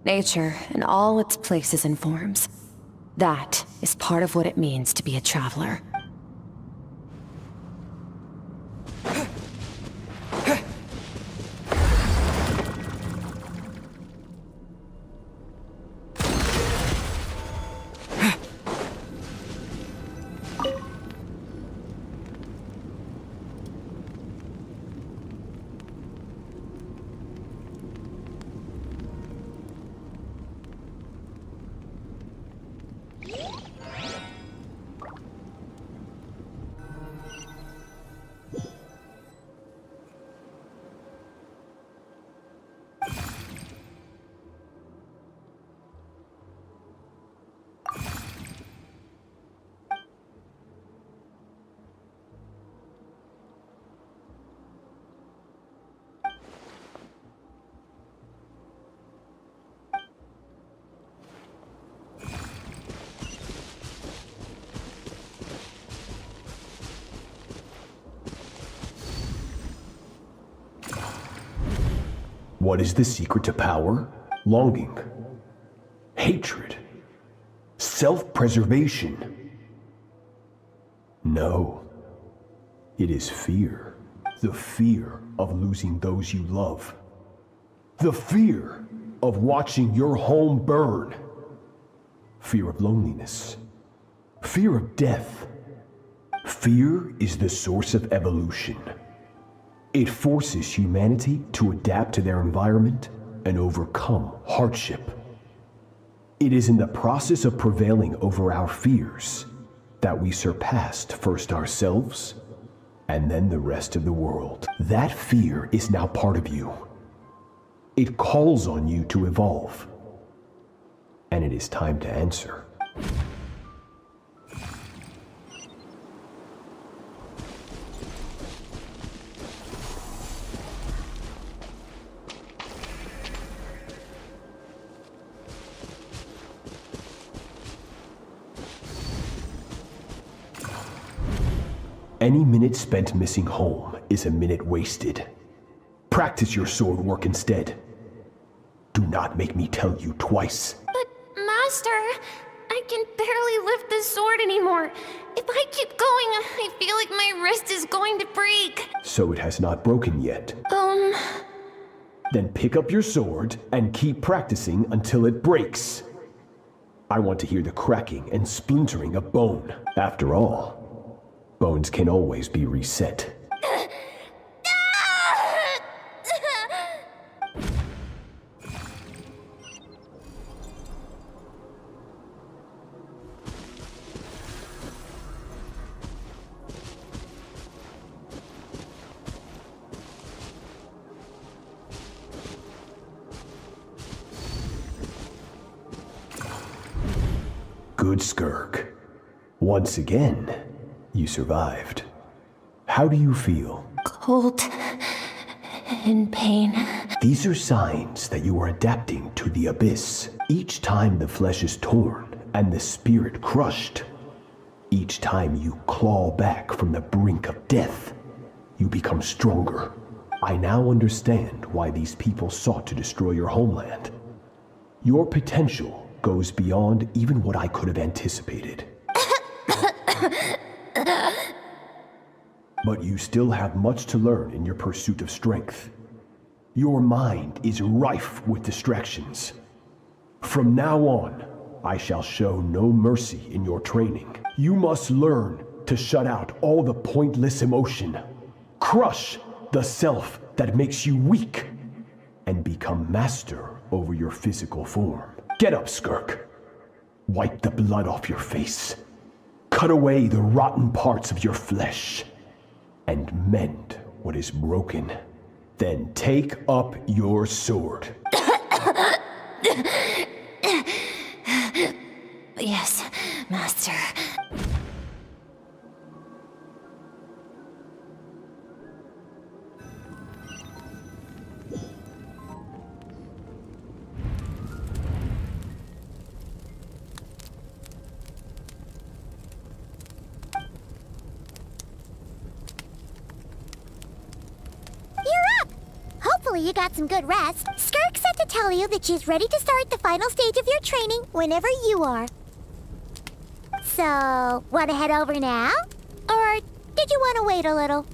Nature in all its places and forms. That is part of what it means to be a traveler. What is the secret to power? Longing. Hatred. Self-preservation. No. It is fear. The fear of losing those you love. The fear of watching your home burn. Fear of loneliness. Fear of death. Fear is the source of evolution. It forces humanity to adapt to their environment and overcome hardship. It is in the process of prevailing over our fears that we surpassed first ourselves and then the rest of the world. That fear is now part of you. It calls on you to evolve. And it is time to answer. Any minute spent missing home is a minute wasted. Practice your sword work instead. Do not make me tell you twice. But, Master, I can barely lift the sword anymore. If I keep going, I feel like my wrist is going to break. So it has not broken yet. Then pick up your sword and keep practicing until it breaks. I want to hear the cracking and splintering of bone. After all, bones can always be reset. Good, Skirk. Once again, you survived. How do you feel? Cold. In pain. These are signs that you are adapting to the abyss. Each time the flesh is torn and the spirit crushed, each time you claw back from the brink of death, you become stronger. I now understand why these people sought to destroy your homeland. Your potential goes beyond even what I could have anticipated. But you still have much to learn in your pursuit of strength. Your mind is rife with distractions. From now on, I shall show no mercy in your training. You must learn to shut out all the pointless emotion, crush the self that makes you weak, and become master over your physical form. Get up, Skirk. Wipe the blood off your face. Cut away the rotten parts of your flesh. And mend what is broken. Then take up your sword. Yes, Master. You got some good rest. Skirk said to tell you that she's ready to start the final stage of your training whenever you are. So, want to head over now? Or did you want to wait a little?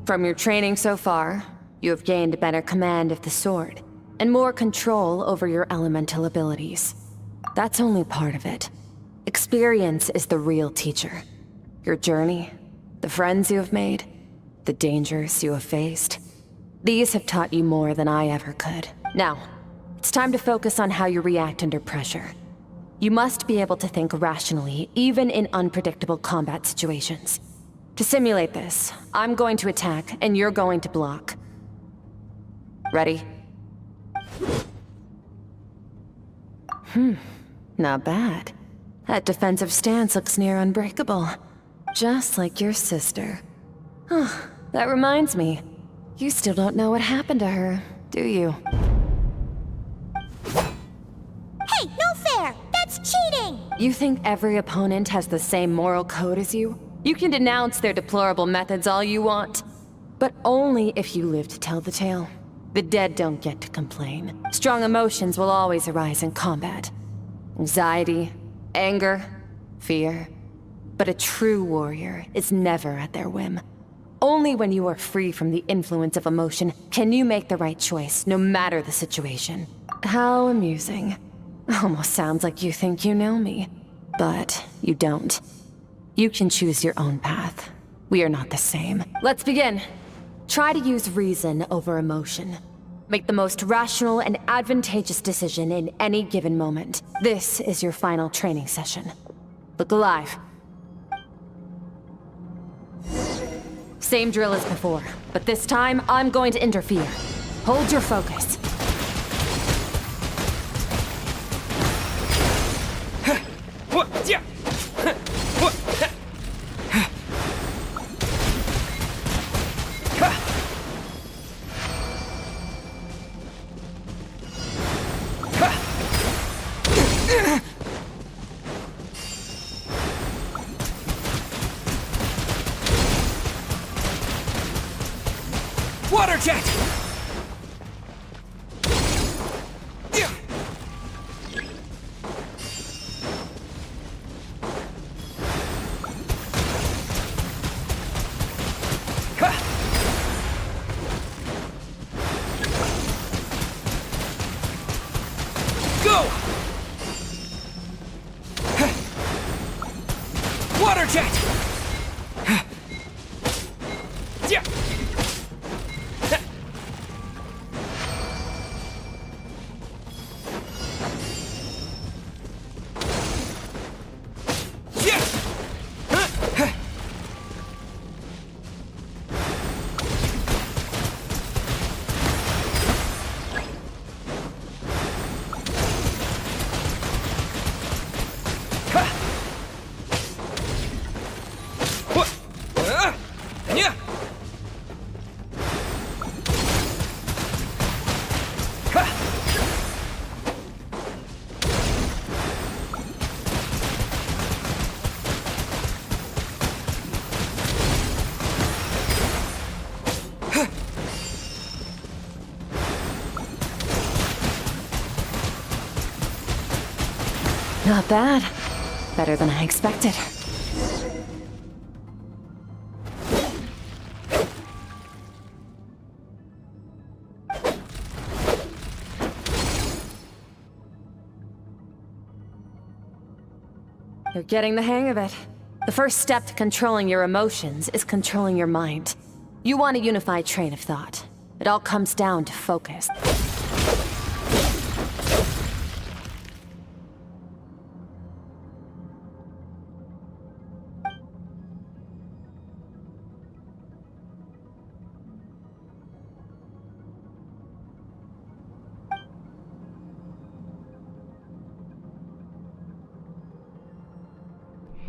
From your training so far, you have gained better command of the sword, and more control over your elemental abilities. That's only part of it. Experience is the real teacher. Your journey, the friends you have made, the dangers you have faced. These have taught you more than I ever could. Now, it's time to focus on how you react under pressure. You must be able to think rationally, even in unpredictable combat situations. To simulate this, I'm going to attack, and you're going to block. Ready? Not bad. That defensive stance looks near unbreakable. Just like your sister. Huh, that reminds me. You still don't know what happened to her, do you? Hey, no fair! That's cheating! You think every opponent has the same moral code as you? You can denounce their deplorable methods all you want. But only if you live to tell the tale. The dead don't get to complain. Strong emotions will always arise in combat. Anxiety, anger, fear. But a true warrior is never at their whim. Only when you are free from the influence of emotion can you make the right choice, no matter the situation. How amusing. Almost sounds like you think you know me. But you don't. You can choose your own path. We are not the same. Let's begin. Try to use reason over emotion. Make the most rational and advantageous decision in any given moment. This is your final training session. Look alive. Same drill as before, but this time I'm going to interfere. Hold your focus. Water jet! Go! Water jet! Not bad. Better than I expected. You're getting the hang of it. The first step to controlling your emotions is controlling your mind. You want a unified train of thought. It all comes down to focus.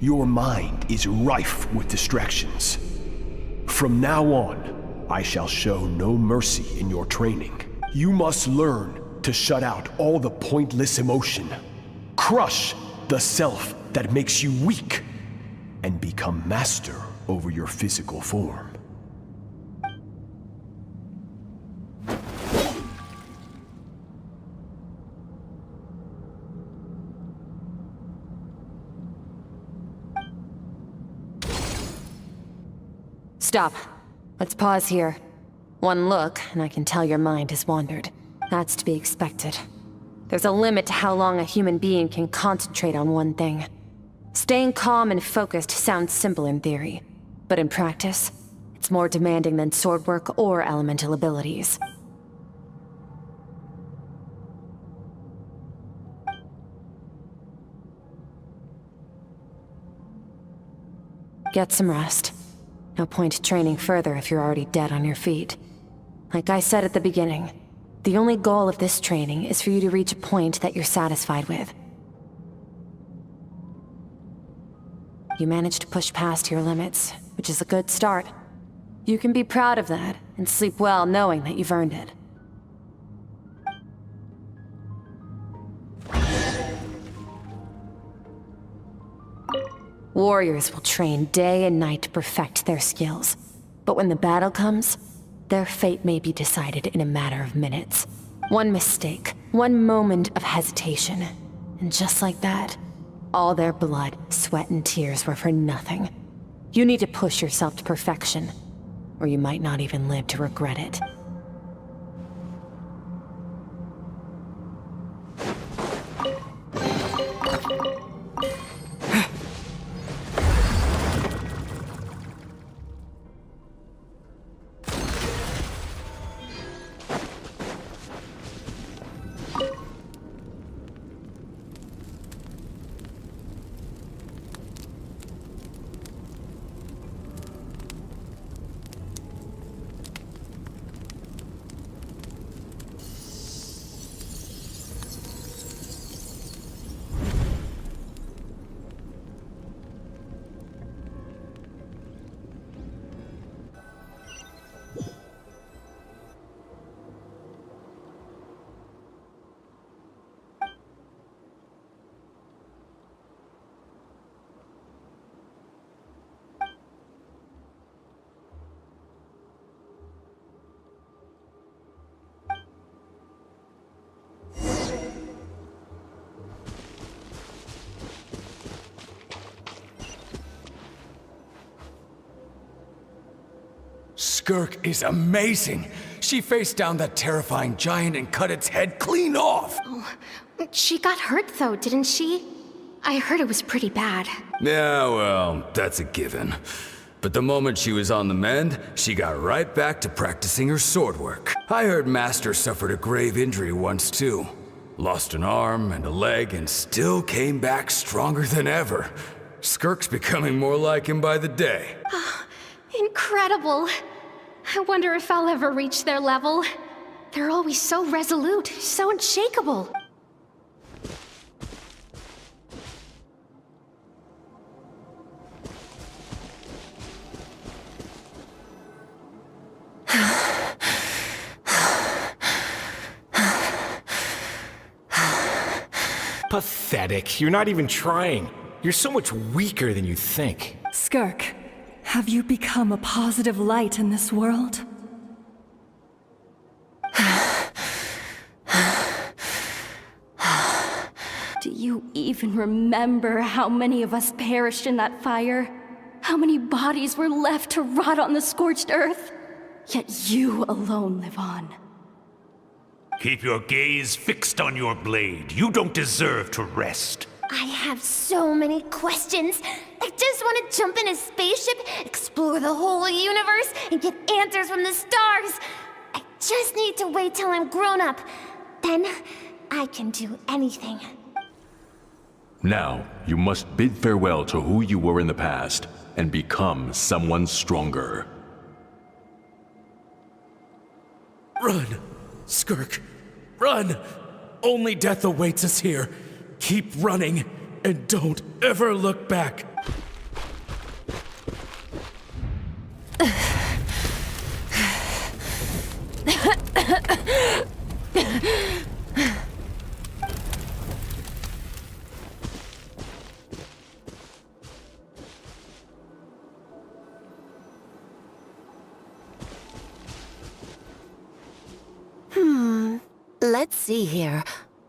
Your mind is rife with distractions. From now on, I shall show no mercy in your training. You must learn to shut out all the pointless emotion. Crush the self that makes you weak, and become master over your physical form. Stop. Let's pause here. One look, and I can tell your mind has wandered. That's to be expected. There's a limit to how long a human being can concentrate on one thing. Staying calm and focused sounds simple in theory, but in practice, it's more demanding than sword work or elemental abilities. Get some rest. No point training further if you're already dead on your feet. Like I said at the beginning, the only goal of this training is for you to reach a point that you're satisfied with. You managed to push past your limits, which is a good start. You can be proud of that and sleep well knowing that you've earned it. Warriors will train day and night to perfect their skills. But when the battle comes, their fate may be decided in a matter of minutes. One mistake, one moment of hesitation, and just like that, all their blood, sweat, and tears were for nothing. You need to push yourself to perfection, or you might not even live to regret it. Skirk is amazing. She faced down that terrifying giant and cut its head clean off. Oh, she got hurt though, didn't she? I heard it was pretty bad. Yeah, well, that's a given. But the moment she was on the mend, she got right back to practicing her sword work. I heard Master suffered a grave injury once too. Lost an arm and a leg and still came back stronger than ever. Skirk's becoming more like him by the day. Incredible. I wonder if I'll ever reach their level. They're always so resolute, so unshakable. Pathetic. You're not even trying. You're so much weaker than you think. Skirk, have you become a positive light in this world? Do you even remember how many of us perished in that fire? How many bodies were left to rot on the scorched earth? Yet you alone live on. Keep your gaze fixed on your blade. You don't deserve to rest. I have so many questions. I just want to jump in a spaceship, explore the whole universe, and get answers from the stars. I just need to wait till I'm grown up. Then, I can do anything. Now, you must bid farewell to who you were in the past and become someone stronger. Run, Skirk, run! Only death awaits us here. Keep running, and don't ever look back. Let's see here.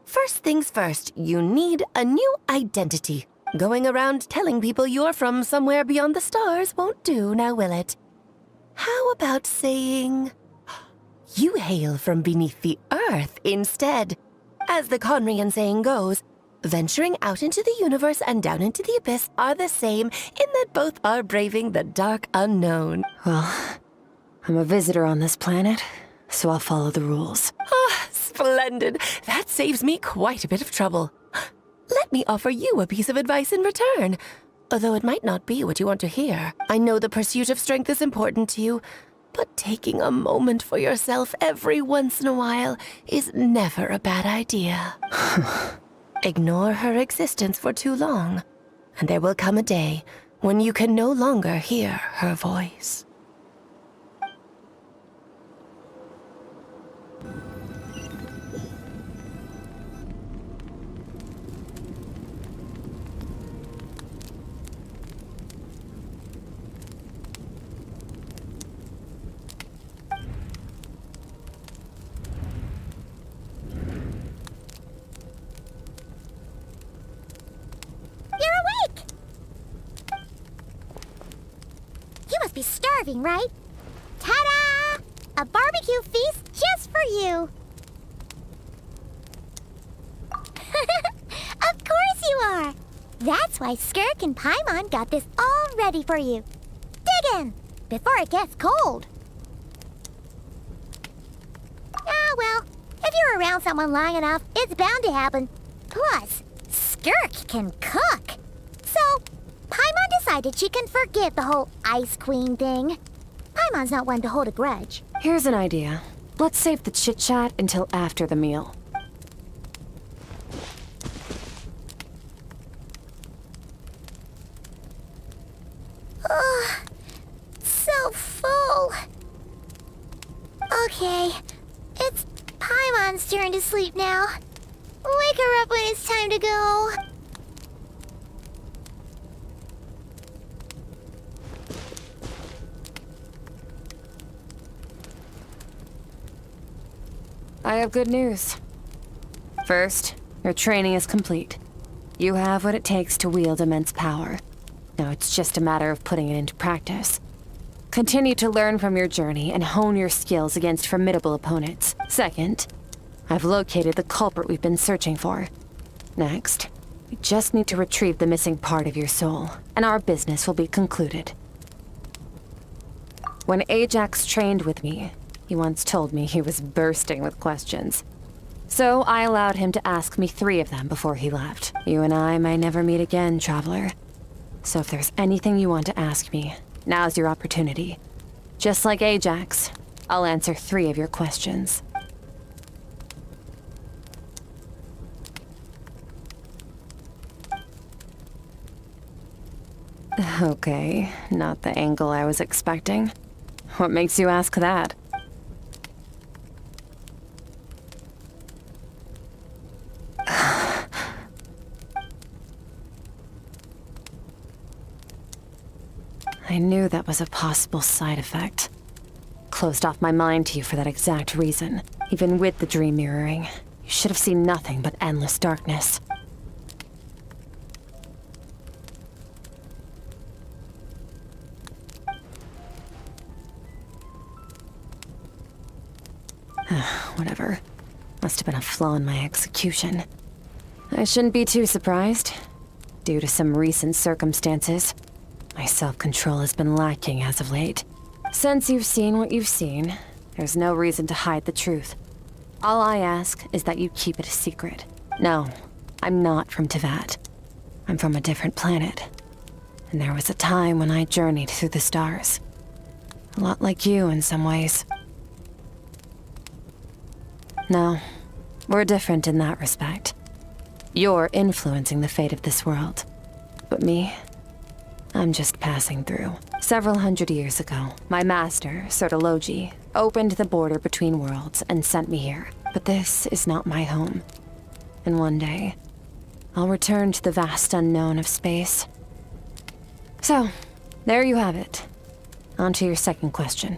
First things first, you need a new identity. Going around telling people you're from somewhere beyond the stars won't do, now will it? How about saying you hail from beneath the earth instead? As the Conrian saying goes, venturing out into the universe and down into the abyss are the same in that both are braving the dark unknown. Well, I'm a visitor on this planet, so I'll follow the rules. Splendid. That saves me quite a bit of trouble. Let me offer you a piece of advice in return, although it might not be what you want to hear. I know the pursuit of strength is important to you, but taking a moment for yourself every once in a while is never a bad idea. Ignore her existence for too long, and there will come a day when you can no longer hear her voice. Be starving, right? Ta-da! A barbecue feast just for you! Of course you are! That's why Skirk and Paimon got this all ready for you. Dig in! Before it gets cold! Ah, well, if you're around someone long enough, it's bound to happen. Plus, Skirk can cook! So, Paimon decided she can forgive the whole Ice Queen thing. Paimon's not one to hold a grudge. Here's an idea. Let's save the chit-chat until after the meal. Ugh, so full. Okay, it's Paimon's turn to sleep now. Wake her up when it's time to go. I have good news. First, your training is complete. You have what it takes to wield immense power. Now it's just a matter of putting it into practice. Continue to learn from your journey and hone your skills against formidable opponents. Second, I've located the culprit we've been searching for. Next, we just need to retrieve the missing part of your soul, and our business will be concluded. When Ajax trained with me, he once told me he was bursting with questions. So I allowed him to ask me 3 of them before he left. You and I may never meet again, Traveler. So if there's anything you want to ask me, now's your opportunity. Just like Ajax, I'll answer 3 of your questions. Okay, not the angle I was expecting. What makes you ask that? I knew that was a possible side effect. Closed off my mind to you for that exact reason. Even with the dream mirroring, you should have seen nothing but endless darkness. Whatever. Must have been a flaw in my execution. I shouldn't be too surprised. Due to some recent circumstances, my self-control has been lacking as of late. Since you've seen what you've seen, there's no reason to hide the truth. All I ask is that you keep it a secret. No, I'm not from Teyvat. I'm from a different planet. And there was a time when I journeyed through the stars. A lot like you in some ways. No, we're different in that respect. You're influencing the fate of this world. But me, I'm just passing through. Several hundred years ago, my master, Sertologi, opened the border between worlds and sent me here. But this is not my home. And one day, I'll return to the vast unknown of space. So, there you have it. On to your second question.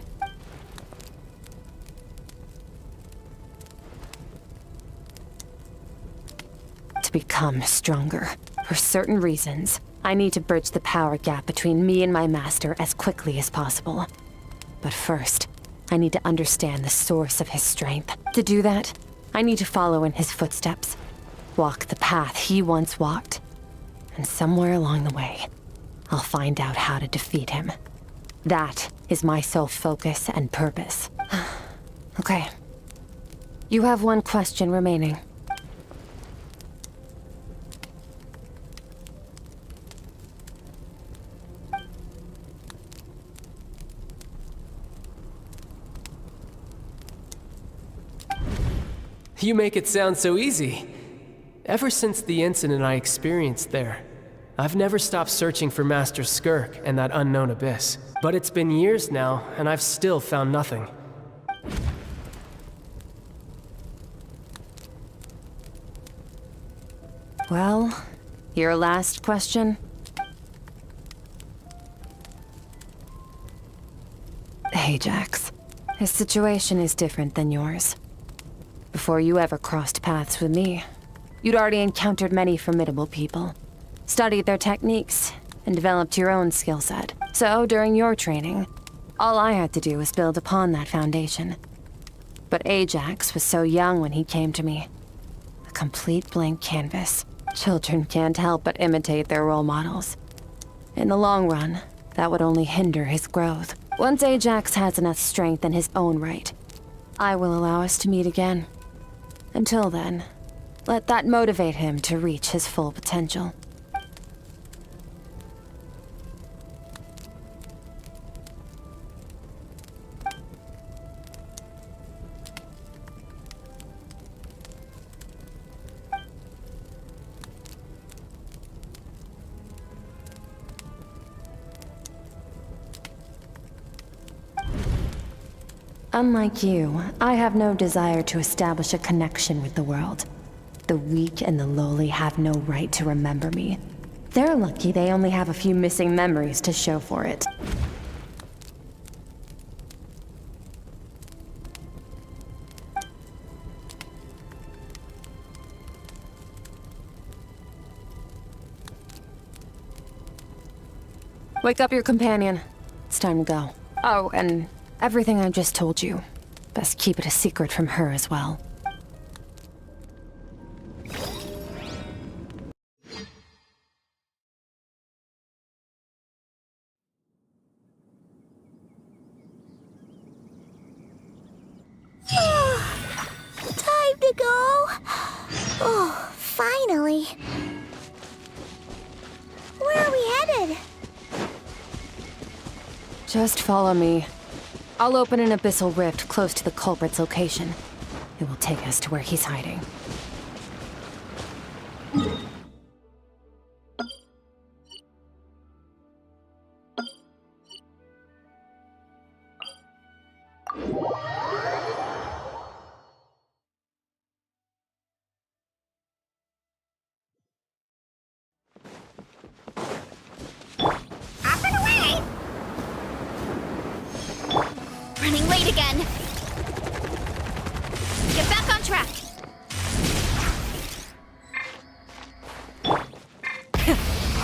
To become stronger, for certain reasons, I need to bridge the power gap between me and my master as quickly as possible. But first, I need to understand the source of his strength. To do that, I need to follow in his footsteps, walk the path he once walked, and somewhere along the way, I'll find out how to defeat him. That is my sole focus and purpose. Okay. You have one question remaining. You make it sound so easy. Ever since the incident I experienced there, I've never stopped searching for Master Skirk and that unknown abyss. But it's been years now, and I've still found nothing. Well, your last question? Ajax. His situation is different than yours. Before you ever crossed paths with me, you'd already encountered many formidable people, studied their techniques, and developed your own skill set. So, during your training, all I had to do was build upon that foundation. But Ajax was so young when he came to me. A complete blank canvas. Children can't help but imitate their role models. In the long run, that would only hinder his growth. Once Ajax has enough strength in his own right, I will allow us to meet again. Until then, let that motivate him to reach his full potential. Unlike you, I have no desire to establish a connection with the world. The weak and the lowly have no right to remember me. They're lucky they only have a few missing memories to show for it. Wake up your companion. It's time to go. Oh, and everything I just told you, best keep it a secret from her as well. Time to go. Oh, finally. Where are we headed? Just follow me. I'll open an abyssal rift close to the culprit's location. It will take us to where he's hiding. Off and away! Running late again. Get back on track.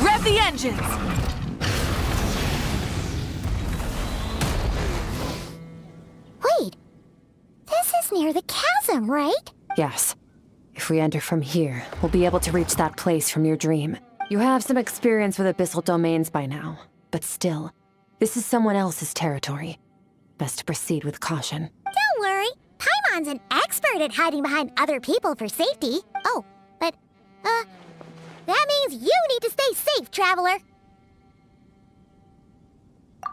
Rev the engines! Wait. This is near the chasm, right? Yes. If we enter from here, we'll be able to reach that place from your dream. You have some experience with abyssal domains by now, but still, this is someone else's territory. Best to proceed with caution. Don't worry. Paimon's an expert at hiding behind other people for safety. Oh, but, that means you need to stay safe, traveler.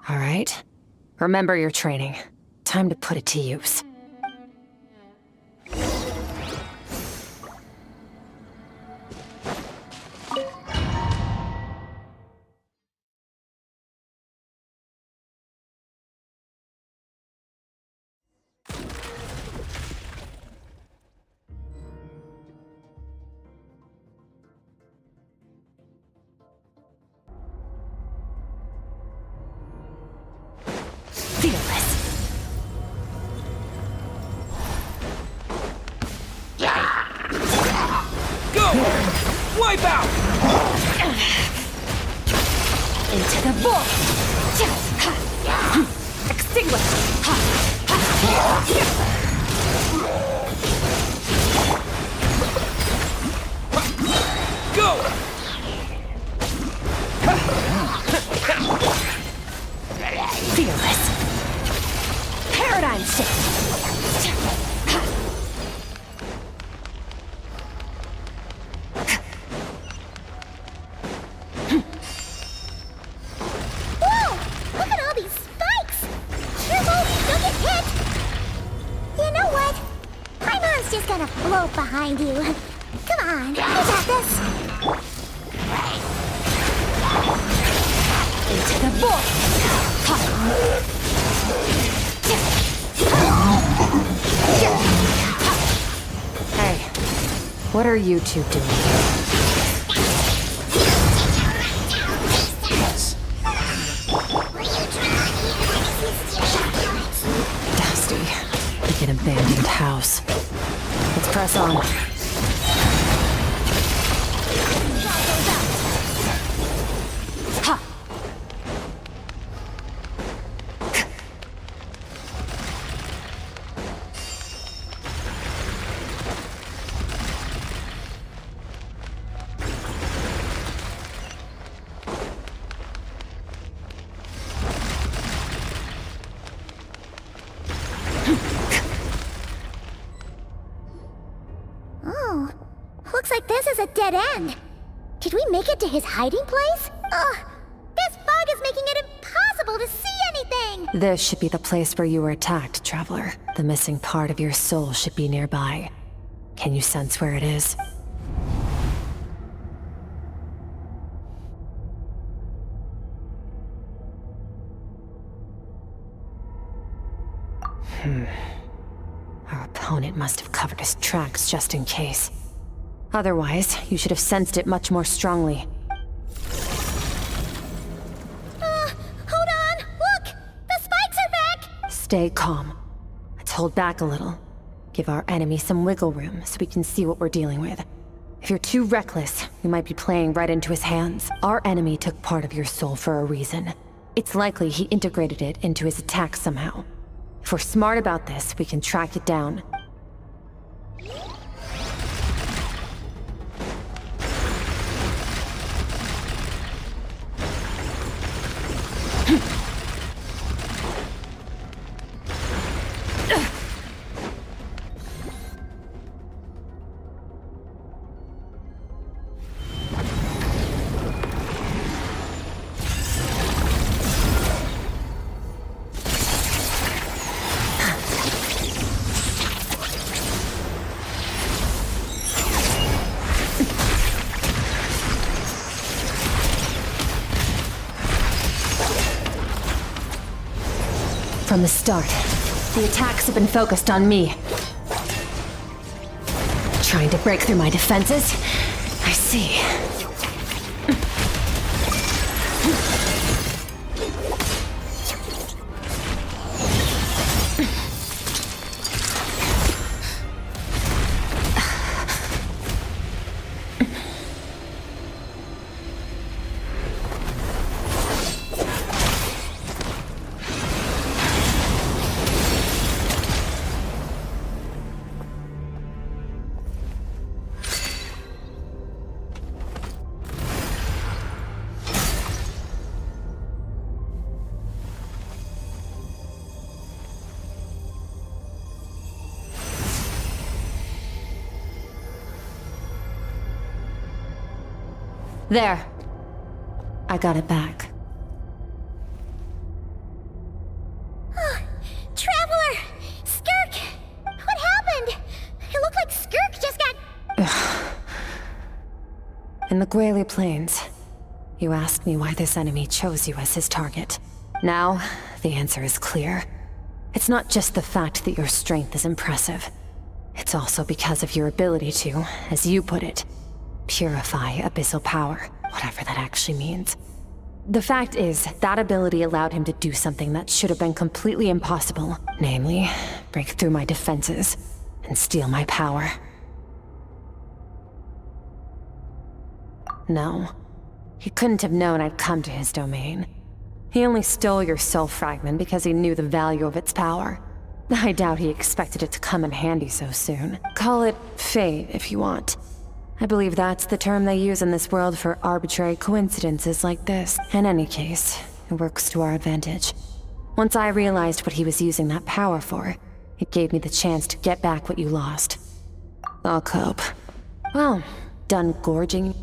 All right. Remember your training. Time to put it to use. Fearless. Go! Wipe out! Into the void! Extinguish! Go! Fearless. Paradigm shift. Whoa! Look at all these spikes! Careful, don't get hit! You know what? Paimon's just gonna float behind you. Come on, you got this. Hey, what are you two doing here? Dusty, like an abandoned house. Let's press on. Ha! Oh, looks like this is a dead end. Did we make it to his hiding place? Ugh, this fog is making it impossible to see anything! This should be the place where you were attacked, Traveler. The missing part of your soul should be nearby. Can you sense where it is? Our opponent must have covered his tracks just in case. Otherwise, you should have sensed it much more strongly. Hold on! Look! The spikes are back! Stay calm. Let's hold back a little. Give our enemy some wiggle room so we can see what we're dealing with. If you're too reckless, we might be playing right into his hands. Our enemy took part of your soul for a reason. It's likely he integrated it into his attack somehow. If we're smart about this, we can track it down. From the start, the attacks have been focused on me. Trying to break through my defenses? I see. There. I got it back. Traveler! Skirk! What happened? It looked like Skirk just got... In the Gwali Plains, you asked me why this enemy chose you as his target. Now, the answer is clear. It's not just the fact that your strength is impressive. It's also because of your ability to, as you put it, purify abyssal power, whatever that actually means. The fact is, that ability allowed him to do something that should have been completely impossible. Namely, break through my defenses and steal my power. No, he couldn't have known I'd come to his domain. He only stole your soul fragment because he knew the value of its power. I doubt he expected it to come in handy so soon. Call it fate, if you want. I believe that's the term they use in this world for arbitrary coincidences like this. In any case, it works to our advantage. Once I realized what he was using that power for, it gave me the chance to get back what you lost. I'll cope. Well, done gorging?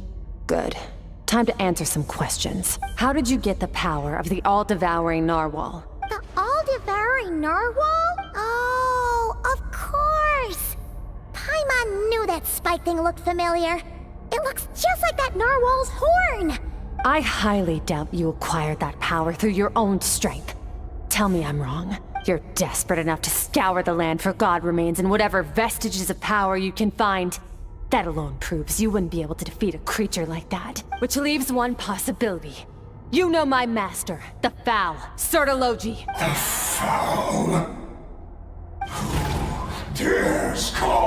Good. Time to answer some questions. How did you get the power of the all-devouring narwhal? The all-devouring narwhal? Oh, of course! Paimon knew that spike thing looked familiar. It looks just like that narwhal's horn! I highly doubt you acquired that power through your own strength. Tell me I'm wrong. You're desperate enough to scour the land for god remains and whatever vestiges of power you can find. That alone proves you wouldn't be able to defeat a creature like that. Which leaves one possibility. You know my master, the Foul, Sertologi. The Foul? Who dares call